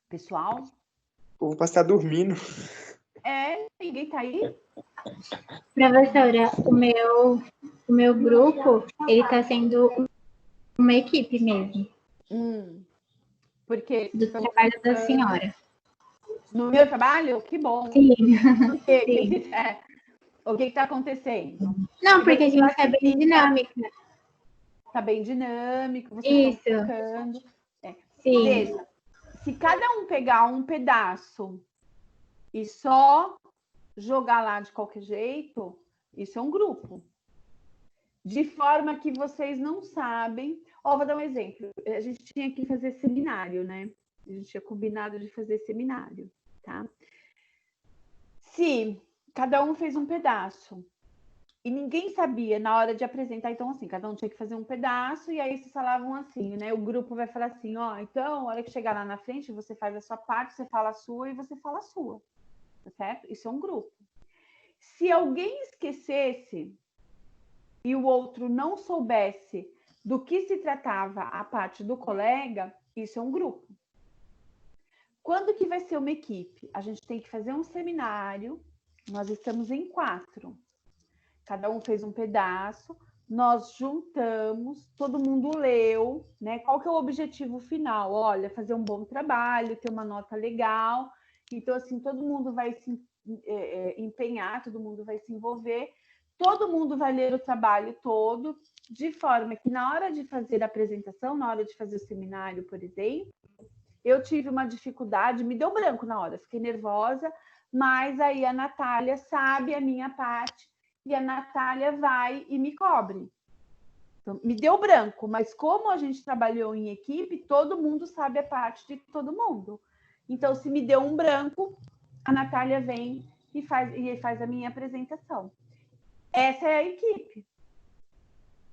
Speaker 1: Pessoal?
Speaker 5: O povo está dormindo.
Speaker 1: Ninguém tá aí?
Speaker 3: Professora, o meu grupo, ele está sendo uma equipe mesmo.
Speaker 1: Porque
Speaker 3: do trabalho da senhora.
Speaker 1: No meu trabalho? Que bom.
Speaker 3: Sim.
Speaker 1: O que está acontecendo?
Speaker 3: Não, porque a gente está bem dinâmica.
Speaker 1: Está bem dinâmico, você
Speaker 3: Isso.
Speaker 1: está focando.
Speaker 3: Sim.
Speaker 1: Veja, se cada um pegar um pedaço e só jogar lá de qualquer jeito, isso é um grupo. De forma que vocês não sabem. Ó, vou dar um exemplo. A gente tinha que fazer seminário, né? A gente tinha combinado de fazer seminário, tá? Se cada um fez um pedaço e ninguém sabia na hora de apresentar, então assim, cada um tinha que fazer um pedaço e aí vocês falavam assim, né? O grupo vai falar assim, ó, então, a hora que chegar lá na frente, você faz a sua parte, você fala a sua e você fala a sua, tá certo? Isso é um grupo. Se alguém esquecesse e o outro não soubesse do que se tratava a parte do colega, isso é um grupo. Quando que vai ser uma equipe? A gente tem que fazer um seminário, nós estamos em 4. Cada um fez um pedaço, nós juntamos, todo mundo leu, né? Qual que é o objetivo final? Olha, fazer um bom trabalho, ter uma nota legal. Então, assim, todo mundo vai se empenhar, todo mundo vai se envolver, todo mundo vai ler o trabalho todo, de forma que na hora de fazer a apresentação, na hora de fazer o seminário, por exemplo, eu tive uma dificuldade, me deu branco na hora, fiquei nervosa, mas aí a Natália sabe a minha parte e a Natália vai e me cobre. Então, me deu branco, mas como a gente trabalhou em equipe, todo mundo sabe a parte de todo mundo. Então, se me deu um branco, a Natália vem e faz a minha apresentação. Essa é a equipe.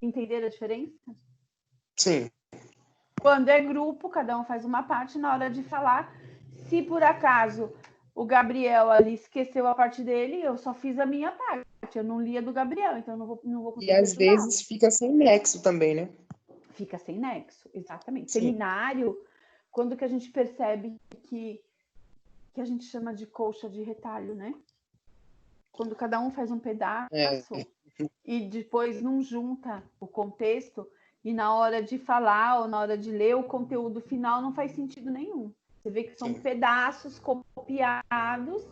Speaker 1: Entenderam a diferença?
Speaker 5: Sim.
Speaker 1: Quando é grupo, cada um faz uma parte. Na hora de falar, se por acaso o Gabriel ali esqueceu a parte dele, eu só fiz a minha parte. Eu não li a do Gabriel, então eu não vou conseguir
Speaker 5: E às
Speaker 1: ajudá-lo.
Speaker 5: vezes fica sem nexo também, né?
Speaker 1: Fica sem nexo, exatamente.
Speaker 5: Sim.
Speaker 1: Seminário, quando que a gente percebe que a gente chama de colcha de retalho, né? Quando cada um faz um pedaço e depois não junta o contexto, e na hora de falar ou na hora de ler o conteúdo final não faz sentido nenhum. Você vê que são pedaços copiados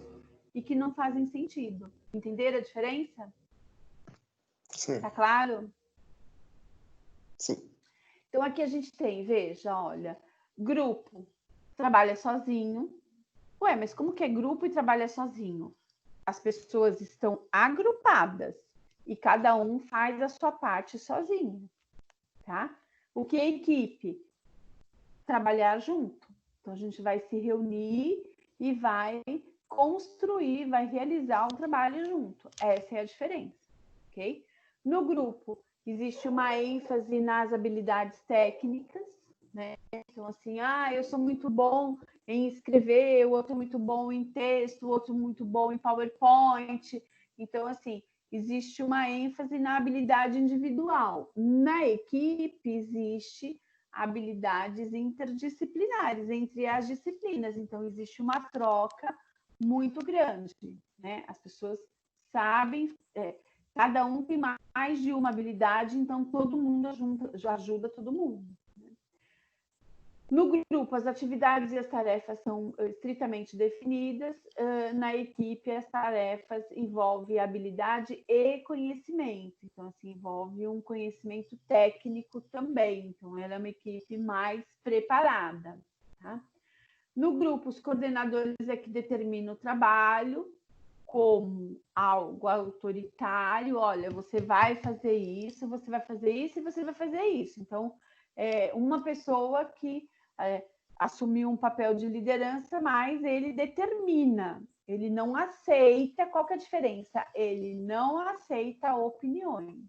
Speaker 1: e que não fazem sentido. Entenderam a diferença?
Speaker 5: Sim.
Speaker 1: Tá claro?
Speaker 5: Sim.
Speaker 1: Então aqui a gente tem, veja, olha, grupo trabalha sozinho. Ué, mas como que é grupo e trabalha sozinho? As pessoas estão agrupadas e cada um faz a sua parte sozinho, tá? O que é equipe? Trabalhar junto. Então, a gente vai se reunir e vai construir, vai realizar um trabalho junto. Essa é a diferença, ok? No grupo, existe uma ênfase nas habilidades técnicas, né? Então, assim, eu sou muito bom em escrever, o outro muito bom em texto, o outro muito bom em PowerPoint. Então, assim, existe uma ênfase na habilidade individual. Na equipe, existe habilidades interdisciplinares entre as disciplinas. Então, existe uma troca muito grande, né? As pessoas sabem, cada um tem mais de uma habilidade, então todo mundo ajuda todo mundo. No grupo, as atividades e as tarefas são estritamente definidas. Na equipe, as tarefas envolvem habilidade e conhecimento. Então, assim, envolve um conhecimento técnico também. Então, ela é uma equipe mais preparada. Tá? No grupo, os coordenadores é que determinam o trabalho como algo autoritário. Olha, você vai fazer isso, você vai fazer isso e você vai fazer isso. Então, uma pessoa que assumiu um papel de liderança, mas ele determina, ele não aceita. Qual que é a diferença? Ele não aceita opiniões.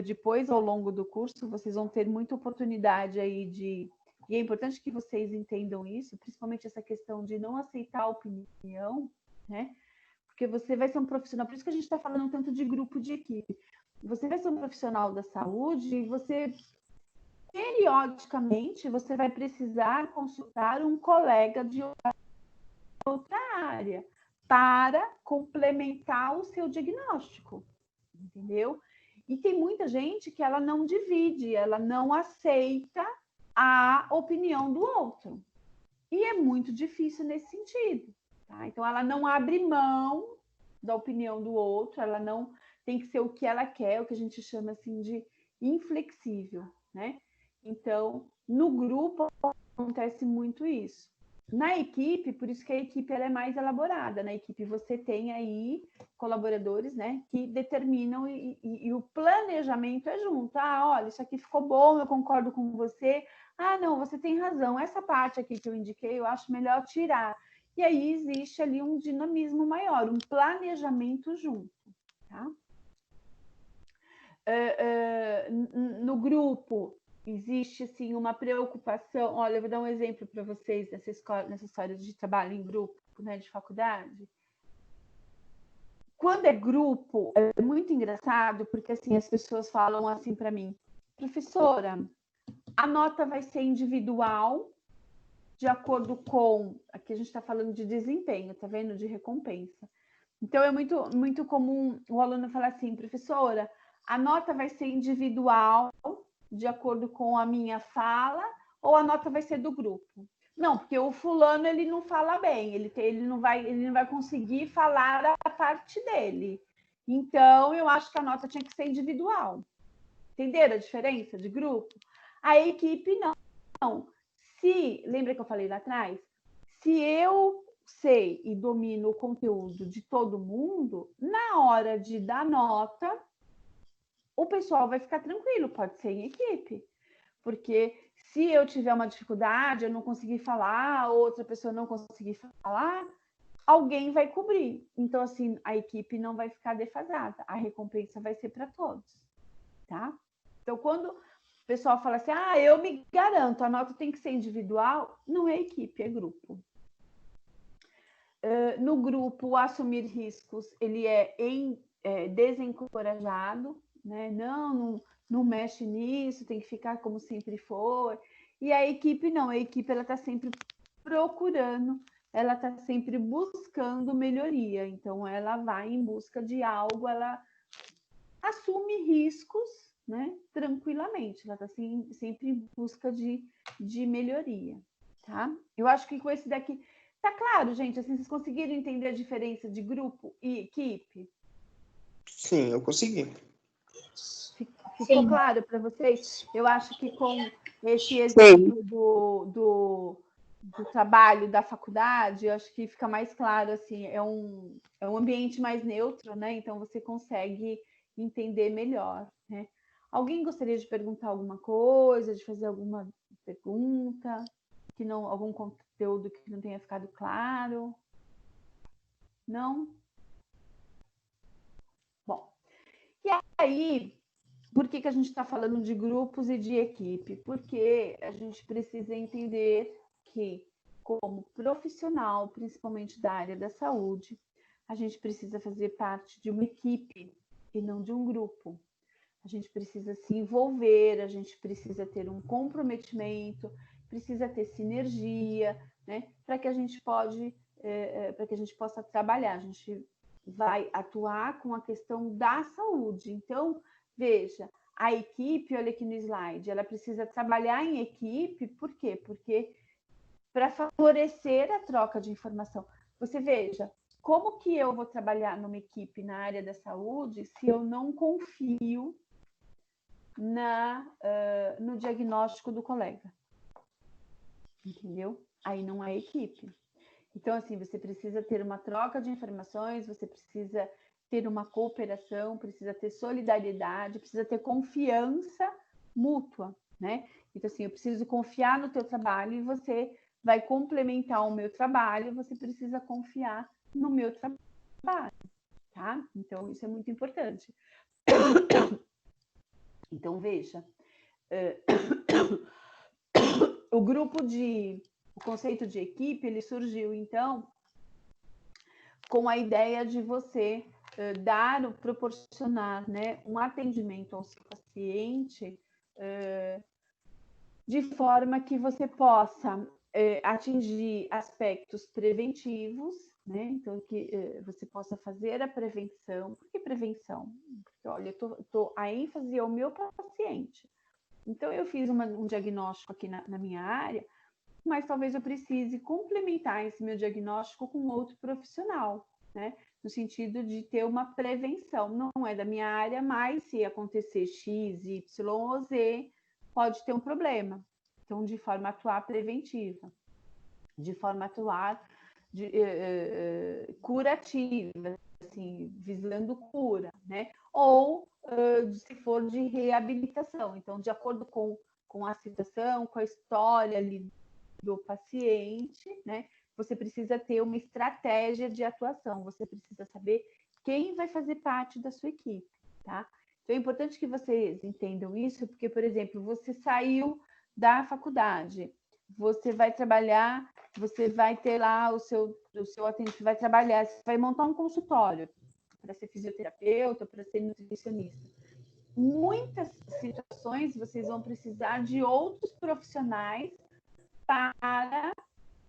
Speaker 1: Depois, ao longo do curso, vocês vão ter muita oportunidade aí e é importante que vocês entendam isso, principalmente essa questão de não aceitar a opinião, né? Porque você vai ser um profissional, por isso que a gente está falando tanto de grupo de equipe. Você vai ser um profissional da saúde e você periodicamente você vai precisar consultar um colega de outra área para complementar o seu diagnóstico, entendeu? E tem muita gente que ela não divide, ela não aceita a opinião do outro. E é muito difícil nesse sentido, tá? Então ela não abre mão da opinião do outro, ela não tem que ser o que ela quer, o que a gente chama assim de inflexível, né? Então, no grupo, acontece muito isso. Na equipe, por isso que a equipe ela é mais elaborada. Na equipe você tem aí colaboradores, né, que determinam e o planejamento é junto. Ah, olha, isso aqui ficou bom, eu concordo com você. Ah, não, você tem razão. Essa parte aqui que eu indiquei, eu acho melhor tirar. E aí existe ali um dinamismo maior, um planejamento junto, tá? No grupo, existe assim, uma preocupação. Olha, eu vou dar um exemplo para vocês nessa história de trabalho em grupo, né, de faculdade. Quando é grupo, é muito engraçado, porque assim, as pessoas falam assim para mim: professora, a nota vai ser individual, de acordo com. Aqui a gente está falando de desempenho, tá vendo? De recompensa. Então, é muito comum o aluno falar assim: professora, a nota vai ser individual, de acordo com a minha fala, ou a nota vai ser do grupo? Não, porque o fulano ele não fala bem, ele não vai conseguir falar a parte dele. Então, eu acho que a nota tinha que ser individual. Entenderam a diferença de grupo? A equipe não. Lembra que eu falei lá atrás? Se eu sei e domino o conteúdo de todo mundo, na hora de dar nota, o pessoal vai ficar tranquilo, pode ser em equipe. Porque se eu tiver uma dificuldade, eu não conseguir falar, outra pessoa não conseguir falar, alguém vai cobrir. Então, assim, a equipe não vai ficar defasada. A recompensa vai ser para todos, tá? Então, quando o pessoal fala assim, eu me garanto, a nota tem que ser individual, não é equipe, é grupo. No grupo, assumir riscos, ele é desencorajado, né? Não mexe nisso, tem que ficar como sempre foi. E a equipe não, a equipe ela está sempre procurando, ela está sempre buscando melhoria. Então, ela vai em busca de algo, ela assume riscos, né? Tranquilamente, ela está sempre em busca de melhoria, tá? Eu acho que com esse daqui tá claro, gente. Assim, vocês conseguiram entender a diferença de grupo e equipe?
Speaker 5: Sim, eu consegui.
Speaker 1: Ficou claro para vocês? Eu acho que com esse exemplo do trabalho da faculdade, eu acho que fica mais claro, assim, é um ambiente mais neutro, né? Então você consegue entender melhor, né? Alguém gostaria de perguntar alguma coisa, de fazer alguma pergunta, algum conteúdo que não tenha ficado claro? Não? Bom, e aí, por que a gente está falando de grupos e de equipe? Porque a gente precisa entender que, como profissional, principalmente da área da saúde, a gente precisa fazer parte de uma equipe e não de um grupo. A gente precisa se envolver, a gente precisa ter um comprometimento, precisa ter sinergia, né? Para que a gente possa trabalhar. A gente vai atuar com a questão da saúde. Então, veja, a equipe, olha aqui no slide, ela precisa trabalhar em equipe, por quê? Porque para favorecer a troca de informação. Você veja, como que eu vou trabalhar numa equipe na área da saúde se eu não confio no diagnóstico do colega? Entendeu? Aí não é equipe. Então, assim, você precisa ter uma troca de informações, você precisa ter uma cooperação, precisa ter solidariedade, precisa ter confiança mútua, né? Então, assim, eu preciso confiar no teu trabalho e você vai complementar o meu trabalho, você precisa confiar no meu trabalho, tá? Então, isso é muito importante. Então, veja, o conceito de equipe, ele surgiu, então, com a ideia de você proporcionar, né, um atendimento ao seu paciente de forma que você possa atingir aspectos preventivos, né? Então, que você possa fazer a prevenção. Por que prevenção? Porque, olha, a ênfase é o meu paciente. Então, eu fiz um diagnóstico aqui na minha área, mas talvez eu precise complementar esse meu diagnóstico com outro profissional, né? No sentido de ter uma prevenção. Não é da minha área, mas se acontecer X, Y ou Z, pode ter um problema. Então, de forma a atuar preventiva, de forma a atuar curativa, assim, visando cura, né? Ou, se for de reabilitação. Então, de acordo com a situação, com a história ali do paciente, né? Você precisa ter uma estratégia de atuação, você precisa saber quem vai fazer parte da sua equipe, tá? Então, é importante que vocês entendam isso, porque, por exemplo, você saiu da faculdade, você vai trabalhar, você vai ter lá o seu atendimento, você vai trabalhar, você vai montar um consultório para ser fisioterapeuta, para ser nutricionista. Muitas situações vocês vão precisar de outros profissionais para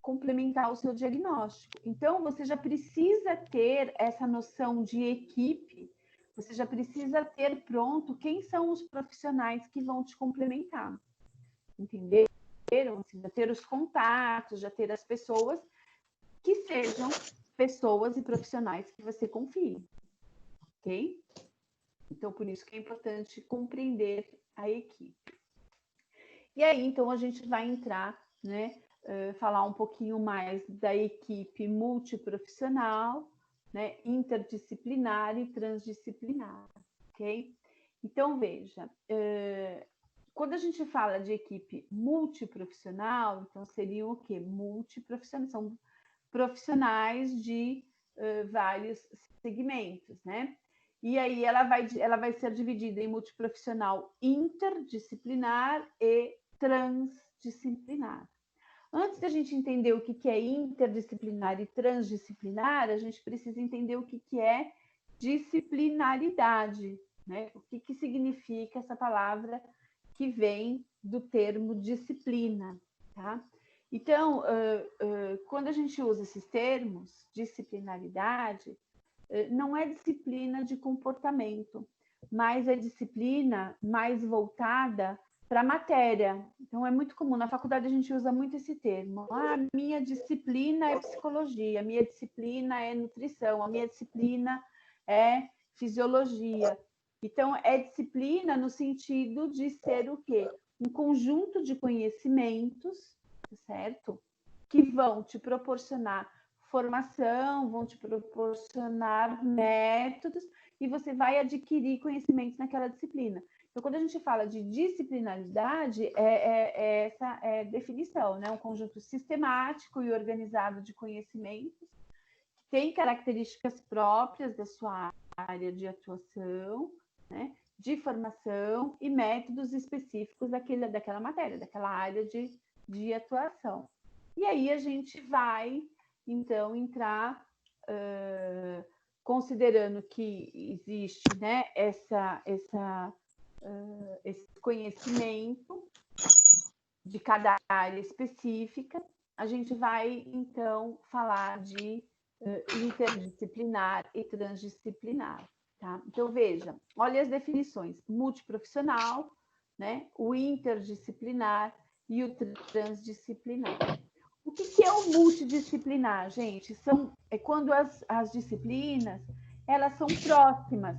Speaker 1: complementar o seu diagnóstico. Então, você já precisa ter essa noção de equipe, você já precisa ter pronto quem são os profissionais que vão te complementar. Entenderam? Assim, já ter os contatos, já ter as pessoas que sejam pessoas e profissionais que você confie. Ok? Então, por isso que é importante compreender a equipe. E aí, então, a gente vai entrar, né? Falar um pouquinho mais da equipe multiprofissional, né, interdisciplinar e transdisciplinar, ok? Então, veja, quando a gente fala de equipe multiprofissional, então seriam o quê? Multiprofissionais, são profissionais de vários segmentos, né? E aí ela vai ser dividida em multiprofissional interdisciplinar e transdisciplinar. Antes da gente entender o que é interdisciplinar e transdisciplinar, a gente precisa entender o que é disciplinaridade, né? O que significa essa palavra que vem do termo disciplina, tá? Então, quando a gente usa esses termos, disciplinaridade, não é disciplina de comportamento, mas é disciplina mais voltada para a matéria. Então, é muito comum, na faculdade a gente usa muito esse termo. Ah, minha disciplina é psicologia, a minha disciplina é nutrição, a minha disciplina é fisiologia. Então, é disciplina no sentido de ser o quê? Um conjunto de conhecimentos, certo? Que vão te proporcionar formação, vão te proporcionar métodos e você vai adquirir conhecimentos naquela disciplina. Então, quando a gente fala de disciplinaridade, essa é a definição, né? Um conjunto sistemático e organizado de conhecimentos que tem características próprias da sua área de atuação, né? De formação e métodos específicos daquela matéria, daquela área de atuação. E aí a gente vai, então, entrar considerando que existe, né, esse conhecimento de cada área específica, a gente vai, então, falar de interdisciplinar e transdisciplinar. Tá? Então, veja, olha as definições: multiprofissional, né, o interdisciplinar e o transdisciplinar. O que é o multidisciplinar, gente? É quando as disciplinas elas são próximas,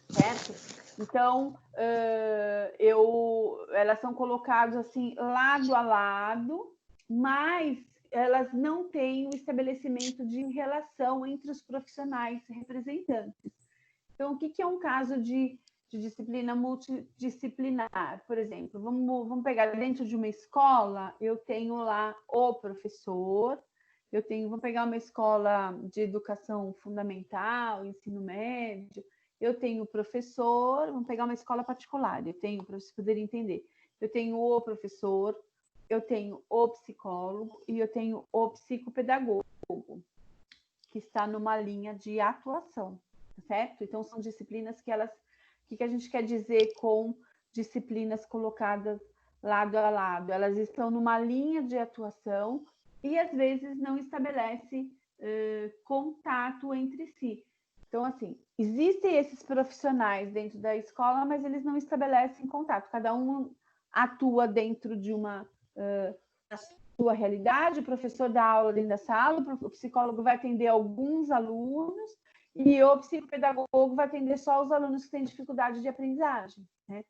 Speaker 1: certo? Então, elas são colocadas assim, lado a lado, mas elas não têm o estabelecimento de relação entre os profissionais representantes. Então, o que é um caso de disciplina multidisciplinar? Por exemplo, vamos pegar dentro de uma escola, eu tenho lá o professor, vamos pegar uma escola de educação fundamental, ensino médio, eu tenho o professor, vamos pegar uma escola particular, eu tenho, para vocês poderem entender, eu tenho o professor, eu tenho o psicólogo e eu tenho o psicopedagogo, que está numa linha de atuação, certo? Então, são disciplinas que o que a gente quer dizer com disciplinas colocadas lado a lado? Elas estão numa linha de atuação e, às vezes, não estabelece contato entre si. Então, assim, existem esses profissionais dentro da escola, mas eles não estabelecem contato. Cada um atua dentro de uma sua realidade, o professor dá aula dentro da sala, o psicólogo vai atender alguns alunos e o psicopedagogo vai atender só os alunos que têm dificuldade de aprendizagem, né?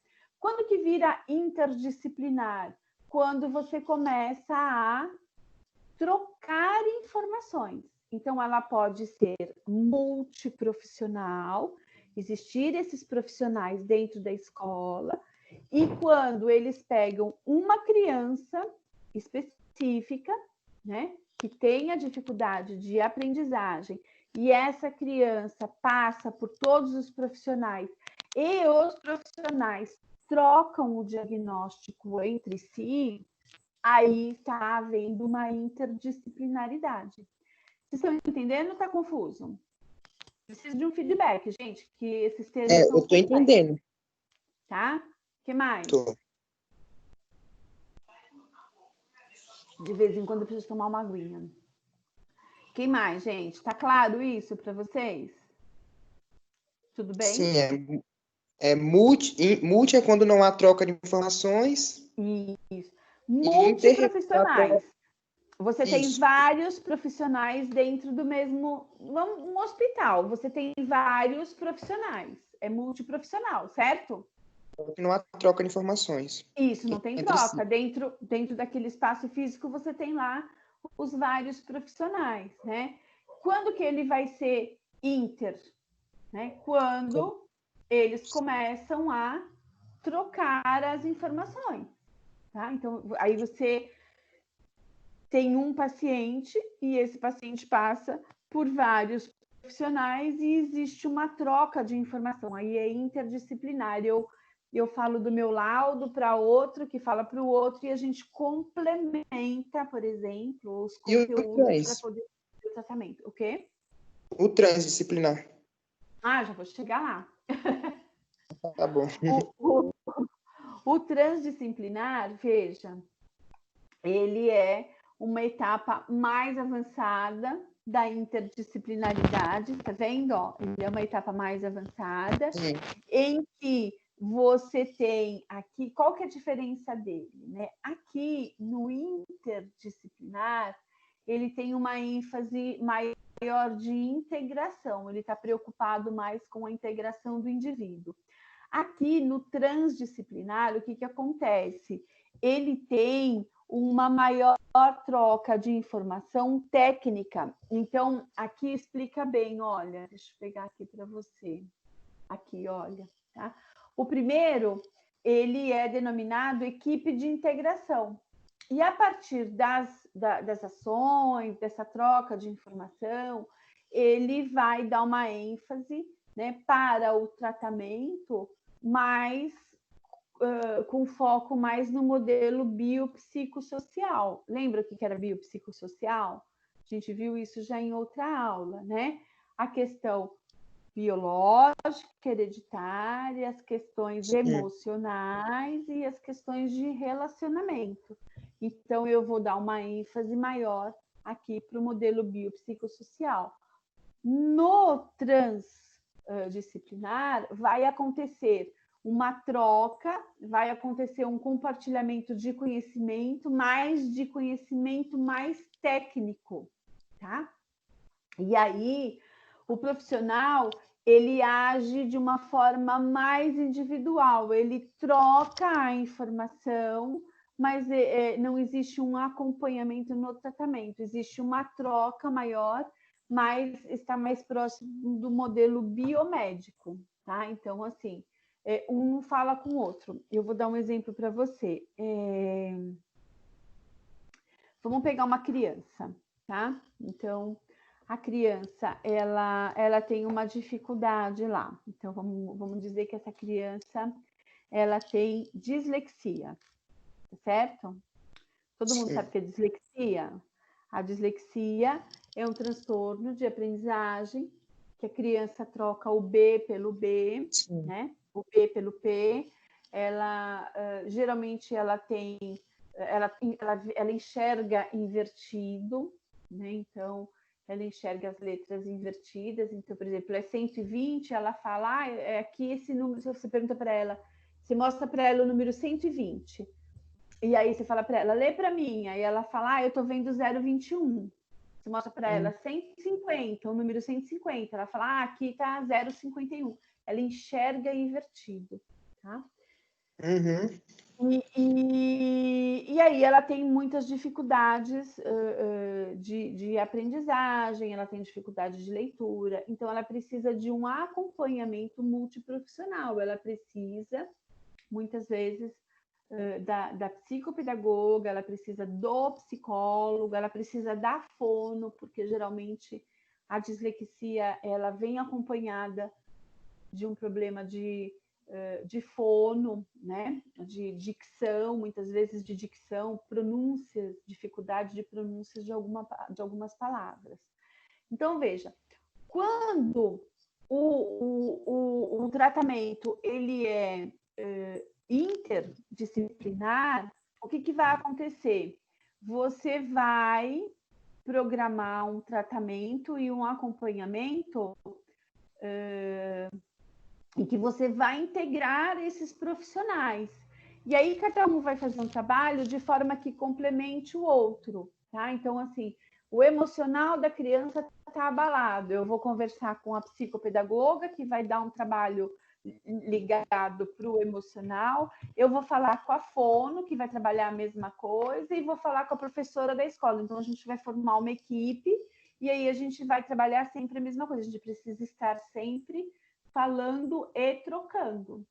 Speaker 1: Quando que vira interdisciplinar? Quando você começa a trocar informações. Então, ela pode ser multiprofissional, existir esses profissionais dentro da escola, e quando eles pegam uma criança específica, né, que tenha dificuldade de aprendizagem, e essa criança passa por todos os profissionais, e os profissionais trocam o diagnóstico entre si, aí está havendo uma interdisciplinaridade. Vocês estão entendendo ou está confuso? Preciso de um feedback, gente, que esses termos são
Speaker 5: eu estou entendendo.
Speaker 1: Tá? O que mais?
Speaker 5: Tô.
Speaker 1: De vez em quando eu preciso tomar uma aguinha. Que mais, gente? Tá claro isso para vocês? Tudo bem?
Speaker 5: Sim, multi é quando não há troca de informações.
Speaker 1: Isso. Multiprofissionais. Você tem
Speaker 5: Isso.
Speaker 1: vários profissionais dentro do mesmo... Um hospital, você tem vários profissionais. É multiprofissional, certo?
Speaker 5: Não há troca de informações.
Speaker 1: Isso, não tem
Speaker 5: Entre
Speaker 1: troca.
Speaker 5: si.
Speaker 1: Dentro daquele espaço físico, você tem lá os vários profissionais, né? Quando que ele vai ser inter? Né? Quando eles começam a trocar as informações, tá? Então, aí você tem um paciente e esse paciente passa por vários profissionais e existe uma troca de informação. Aí é interdisciplinar. Eu falo do meu laudo para outro, que fala para o outro, e a gente complementa, por exemplo, os conteúdos para poder fazer o tratamento. O quê?
Speaker 5: O transdisciplinar.
Speaker 1: Ah, já vou chegar lá.
Speaker 5: Tá bom.
Speaker 1: O transdisciplinar, veja, ele é uma etapa mais avançada da interdisciplinaridade, tá vendo? Ó, ele é uma etapa mais avançada, em que você tem aqui, qual que é a diferença dele, né? Aqui no interdisciplinar, ele tem uma ênfase maior de integração, ele está preocupado mais com a integração do indivíduo. Aqui no transdisciplinar, o que que acontece? Ele tem uma maior troca de informação técnica. Então, aqui explica bem, olha, deixa eu pegar aqui para você. Aqui, olha, tá? O primeiro, ele é denominado equipe de integração. E a partir das ações, dessa troca de informação, ele vai dar uma ênfase, né, para o tratamento mais com foco mais no modelo biopsicossocial. Lembra o que era biopsicossocial? A gente viu isso já em outra aula, né? A questão biológica, hereditária, as questões emocionais e as questões de relacionamento. Então, eu vou dar uma ênfase maior aqui para o modelo biopsicossocial. No transdisciplinar, vai acontecer uma troca, vai acontecer um compartilhamento de conhecimento mais técnico, tá? E aí, o profissional, ele age de uma forma mais individual, ele troca a informação, mas não existe um acompanhamento no tratamento, existe uma troca maior, mas está mais próximo do modelo biomédico, tá? Então, assim, um fala com o outro. Eu vou dar um exemplo para você. Vamos pegar uma criança, tá? Então, a criança, ela tem uma dificuldade lá. Então, vamos dizer que essa criança, ela tem dislexia, certo? Todo mundo sabe o que é dislexia? A dislexia é um transtorno de aprendizagem que a criança troca o B pelo B, né? O B pelo P. Ela, geralmente, ela enxerga invertido, né? Então, ela enxerga as letras invertidas. Então, por exemplo, é 120, ela fala, é aqui esse número. Se você pergunta para ela, você mostra para ela o número 120. E aí você fala para ela, lê para mim. Aí ela fala, eu estou vendo 021. Você mostra para ela 150, o número 150. Ela fala, aqui está 051. Ela enxerga invertido, tá?
Speaker 5: Uhum.
Speaker 1: E aí ela tem muitas dificuldades de aprendizagem, ela tem dificuldade de leitura, então ela precisa de um acompanhamento multiprofissional, ela precisa, muitas vezes, da psicopedagoga, ela precisa do psicólogo, ela precisa da fono, porque geralmente a dislexia ela vem acompanhada de um problema de fono, né? De dicção, muitas vezes de dicção, pronúncias, dificuldade de pronúncias de algumas palavras. Então, veja, quando o tratamento ele é interdisciplinar, o que vai acontecer? Você vai programar um tratamento e um acompanhamento em que você vai integrar esses profissionais. E aí cada um vai fazer um trabalho de forma que complemente o outro, tá? Então, assim, o emocional da criança está abalado. Eu vou conversar com a psicopedagoga, que vai dar um trabalho ligado para o emocional. Eu vou falar com a fono, que vai trabalhar a mesma coisa, e vou falar com a professora da escola. Então, a gente vai formar uma equipe, e aí a gente vai trabalhar sempre a mesma coisa. A gente precisa estar sempre falando e trocando.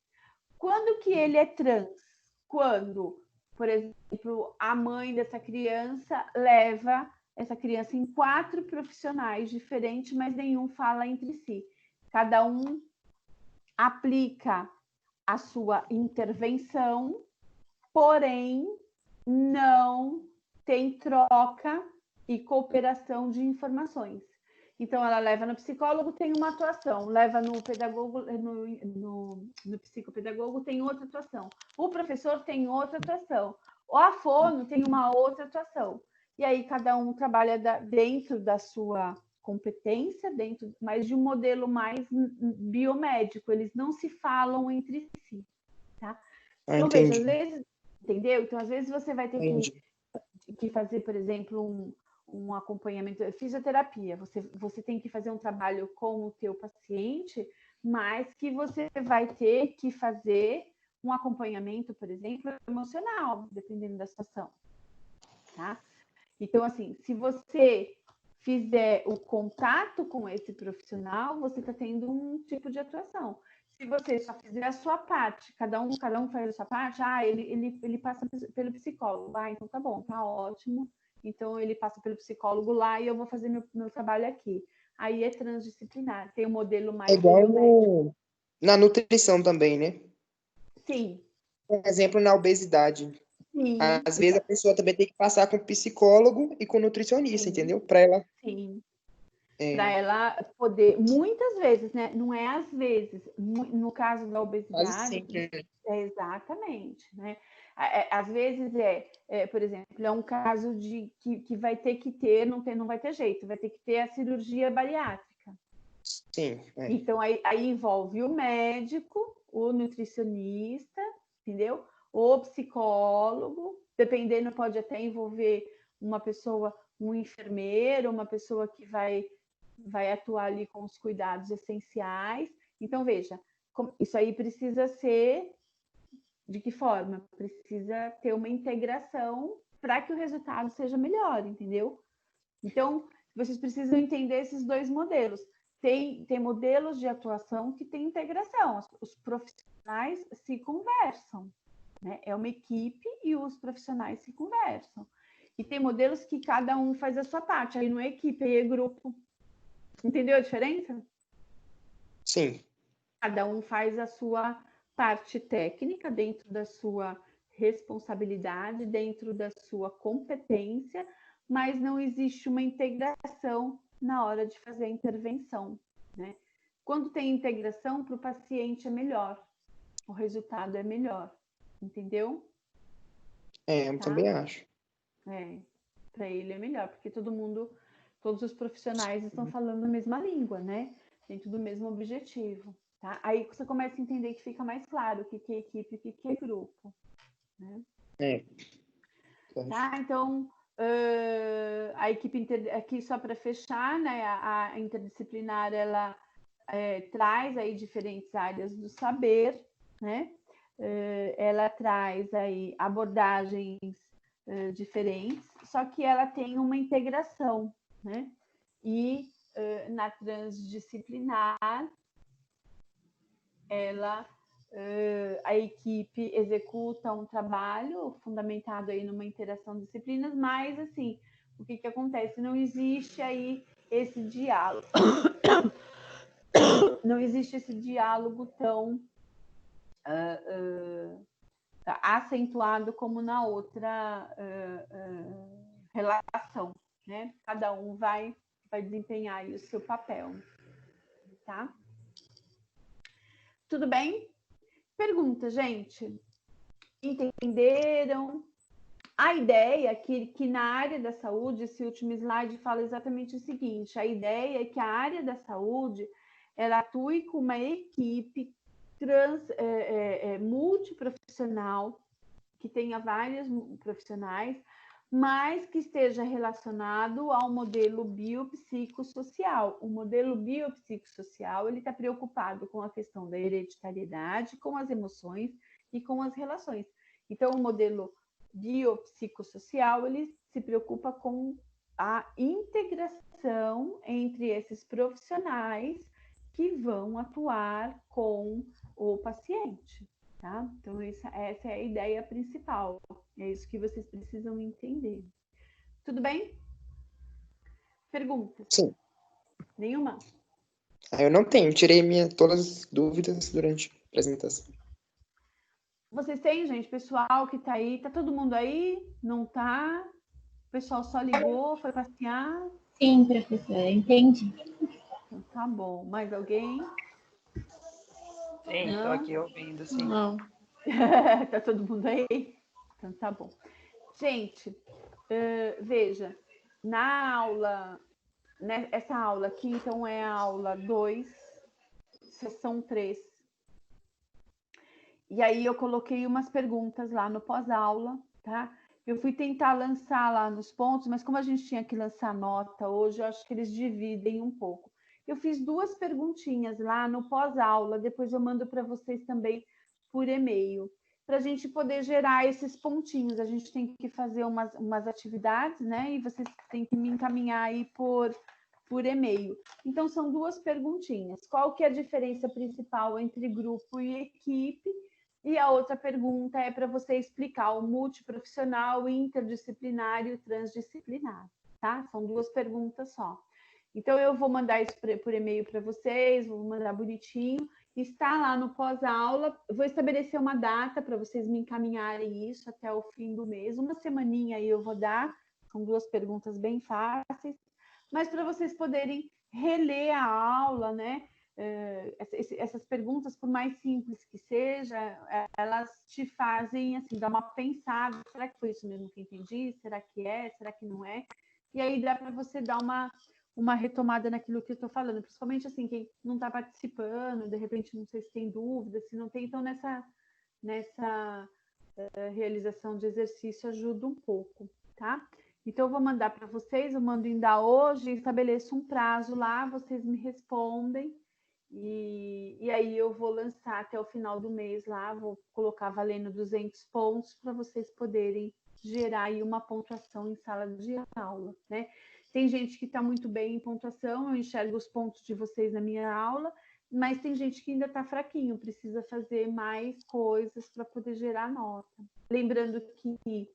Speaker 1: Quando que ele é trans? Quando, por exemplo, a mãe dessa criança leva essa criança em 4 profissionais diferentes, mas nenhum fala entre si. Cada um aplica a sua intervenção, porém não tem troca e cooperação de informações. Então, ela leva no psicólogo, tem uma atuação, leva no pedagogo, no psicopedagogo, tem outra atuação. O professor tem outra atuação. O afono tem uma outra atuação. E aí, cada um trabalha dentro da sua competência, mas de um modelo mais biomédico. Eles não se falam entre si, tá? Então, veja, às vezes, entendeu? Então, às vezes você vai ter que fazer, por exemplo, um acompanhamento, fisioterapia, você tem que fazer um trabalho com o teu paciente, mas que você vai ter que fazer um acompanhamento, por exemplo, emocional, dependendo da situação, tá? Então, assim, se você fizer o contato com esse profissional, você está tendo um tipo de atuação. Se você só fizer a sua parte, cada um faz a sua parte, ele passa pelo psicólogo. Então tá bom, tá ótimo. Então ele passa pelo psicólogo lá e eu vou fazer meu trabalho aqui. Aí é transdisciplinar, tem um modelo mais
Speaker 5: igual na nutrição também, né?
Speaker 1: Sim.
Speaker 5: Por exemplo, na obesidade.
Speaker 1: Sim.
Speaker 5: Às vezes a pessoa também tem que passar com psicólogo e com nutricionista, entendeu? Para ela.
Speaker 1: Sim. Para ela poder, muitas vezes, né? Não é às vezes, no caso da obesidade,
Speaker 5: Quase sempre.
Speaker 1: Exatamente, né? Às vezes por exemplo, é um caso de que vai ter que ter, não vai ter jeito, vai ter que ter a cirurgia bariátrica.
Speaker 5: Sim.
Speaker 1: Então aí envolve o médico, o nutricionista, entendeu? O psicólogo, dependendo, pode até envolver uma pessoa, um enfermeiro, uma pessoa que vai atuar ali com os cuidados essenciais. Então, veja, isso aí precisa ser de que forma? Precisa ter uma integração para que o resultado seja melhor, entendeu? Então, vocês precisam entender esses dois modelos. Tem modelos de atuação que tem integração, os profissionais se conversam, né? É uma equipe e os profissionais se conversam. E tem modelos que cada um faz a sua parte, aí não é equipe, aí é grupo. Entendeu a diferença?
Speaker 5: Sim.
Speaker 1: Cada um faz a sua parte técnica dentro da sua responsabilidade, dentro da sua competência, mas não existe uma integração na hora de fazer a intervenção, né? Quando tem integração, para o paciente é melhor, o resultado é melhor, entendeu?
Speaker 5: Eu também acho.
Speaker 1: Para ele é melhor, porque todos os profissionais estão falando a mesma língua, né? Dentro do mesmo objetivo. Tá? Aí você começa a entender que fica mais claro o que é equipe e o que é grupo. Né? Tá? Então, a equipe aqui só para fechar, né? A interdisciplinar ela traz aí diferentes áreas do saber, né? ela traz aí abordagens diferentes, só que ela tem uma integração, né? E na transdisciplinar, a equipe executa um trabalho fundamentado aí numa interação de disciplinas, mas assim, o que acontece? Não existe aí esse diálogo. Não existe esse diálogo tão acentuado como na outra relação, né? Cada um vai desempenhar aí o seu papel, tá? Tudo bem? Pergunta, gente. Entenderam? A ideia que na área da saúde, esse último slide fala exatamente o seguinte: a ideia é que a área da saúde ela atue com uma equipe multiprofissional, que tenha vários profissionais, mas que esteja relacionado ao modelo biopsicossocial. O modelo biopsicossocial ele está preocupado com a questão da hereditariedade, com as emoções e com as relações. Então, o modelo biopsicossocial ele se preocupa com a integração entre esses profissionais que vão atuar com o paciente. Tá? Então, essa é a ideia principal. É isso que vocês precisam entender. Tudo bem? Perguntas?
Speaker 5: Sim.
Speaker 1: Nenhuma?
Speaker 5: Eu não tenho. Tirei todas as dúvidas durante a apresentação.
Speaker 1: Vocês têm, gente? Pessoal que tá aí? Tá todo mundo aí? Não tá? O pessoal só ligou, foi passear?
Speaker 3: Sim, professora, entendi.
Speaker 1: Então, tá bom. Mais alguém?
Speaker 2: Sim, estou aqui ouvindo, sim.
Speaker 3: Não.
Speaker 1: Tá todo mundo aí? Então tá bom. Gente, veja, na aula, né, essa aula aqui, então, é a aula 2, sessão 3. E aí eu coloquei umas perguntas lá no pós-aula, tá? Eu fui tentar lançar lá nos pontos, mas como a gente tinha que lançar nota hoje, eu acho que eles dividem um pouco. Eu fiz 2 perguntinhas lá no pós-aula, depois eu mando para vocês também por e-mail, para a gente poder gerar esses pontinhos. A gente tem que fazer umas atividades, né? E vocês têm que me encaminhar aí por e-mail. Então, são 2 perguntinhas. Qual que é a diferença principal entre grupo e equipe? E a outra pergunta é para você explicar o multiprofissional, interdisciplinar e o transdisciplinar, tá? São 2 perguntas só. Então, eu vou mandar isso por e-mail para vocês, vou mandar bonitinho. Está lá no pós-aula. Vou estabelecer uma data para vocês me encaminharem isso até o fim do mês. Uma semaninha aí eu vou dar. São 2 perguntas bem fáceis. Mas para vocês poderem reler a aula, né? Essas perguntas, por mais simples que seja, elas te fazem assim, dar uma pensada, será que foi isso mesmo que entendi? Será que é? Será que não é? E aí dá para você dar uma retomada naquilo que eu estou falando, principalmente assim, quem não está participando, de repente não sei se tem dúvida, se não tem, então nessa realização de exercício ajuda um pouco, tá? Então, eu vou mandar para vocês, eu mando ainda hoje, estabeleço um prazo lá, vocês me respondem, e aí eu vou lançar até o final do mês lá, vou colocar valendo 200 pontos para vocês poderem gerar aí uma pontuação em sala de aula, né? Tem gente que está muito bem em pontuação, eu enxergo os pontos de vocês na minha aula, mas tem gente que ainda está fraquinho, precisa fazer mais coisas para poder gerar nota. Lembrando que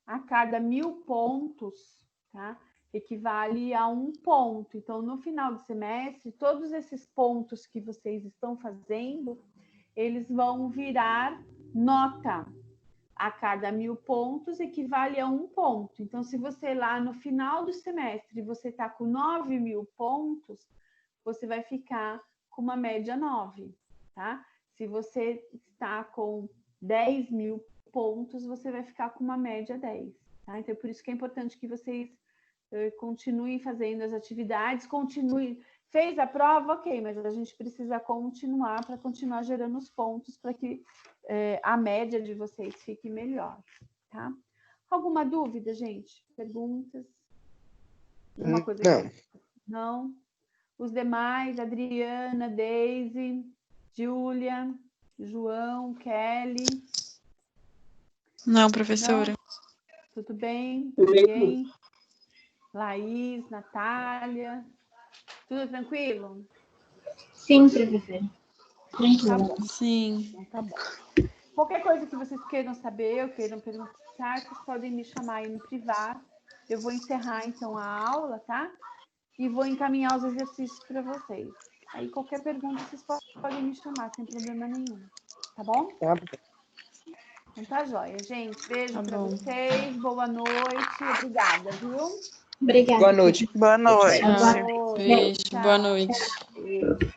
Speaker 1: a cada 1000 pontos, tá? Equivale a 1 ponto. Então, no final do semestre, todos esses pontos que vocês estão fazendo, eles vão virar nota. A cada 1000 pontos equivale a 1 ponto. Então, se você lá no final do semestre você está com 9.000 pontos, você vai ficar com uma média 9, tá? Se você está com 10.000 pontos, você vai ficar com uma média 10, tá? Então, por isso que é importante que vocês continuem fazendo as atividades, continuem. Fez a prova, ok, mas a gente precisa continuar para continuar gerando os pontos para que a média de vocês fique melhor, tá? Alguma dúvida, gente? Perguntas? Alguma coisa
Speaker 5: Não.
Speaker 1: Não? Os demais, Adriana, Daisy, Júlia, João, Kelly.
Speaker 4: Não, professora.
Speaker 1: Não? Tudo bem? Ninguém? Laís, Natália. Tudo tranquilo?
Speaker 3: Sim, professora.
Speaker 1: Tá
Speaker 3: Tranquilo.
Speaker 1: bom.
Speaker 4: Sim.
Speaker 1: Então tá bom. Qualquer coisa que vocês queiram saber ou queiram perguntar, vocês podem me chamar aí no privado. Eu vou encerrar, então, a aula, tá? E vou encaminhar os exercícios para vocês. Aí, qualquer pergunta, vocês podem me chamar, sem problema nenhum. Tá bom?
Speaker 5: Tá bom.
Speaker 1: Então tá joia, gente. Beijo
Speaker 4: Tá
Speaker 1: para
Speaker 4: bom.
Speaker 1: vocês. Boa noite. Obrigada, viu?
Speaker 3: Obrigada.
Speaker 5: Boa noite.
Speaker 2: Boa noite.
Speaker 4: Tchau.
Speaker 1: Boa noite.
Speaker 4: Beijo. Boa
Speaker 1: Tchau.
Speaker 4: noite.
Speaker 1: Beijo.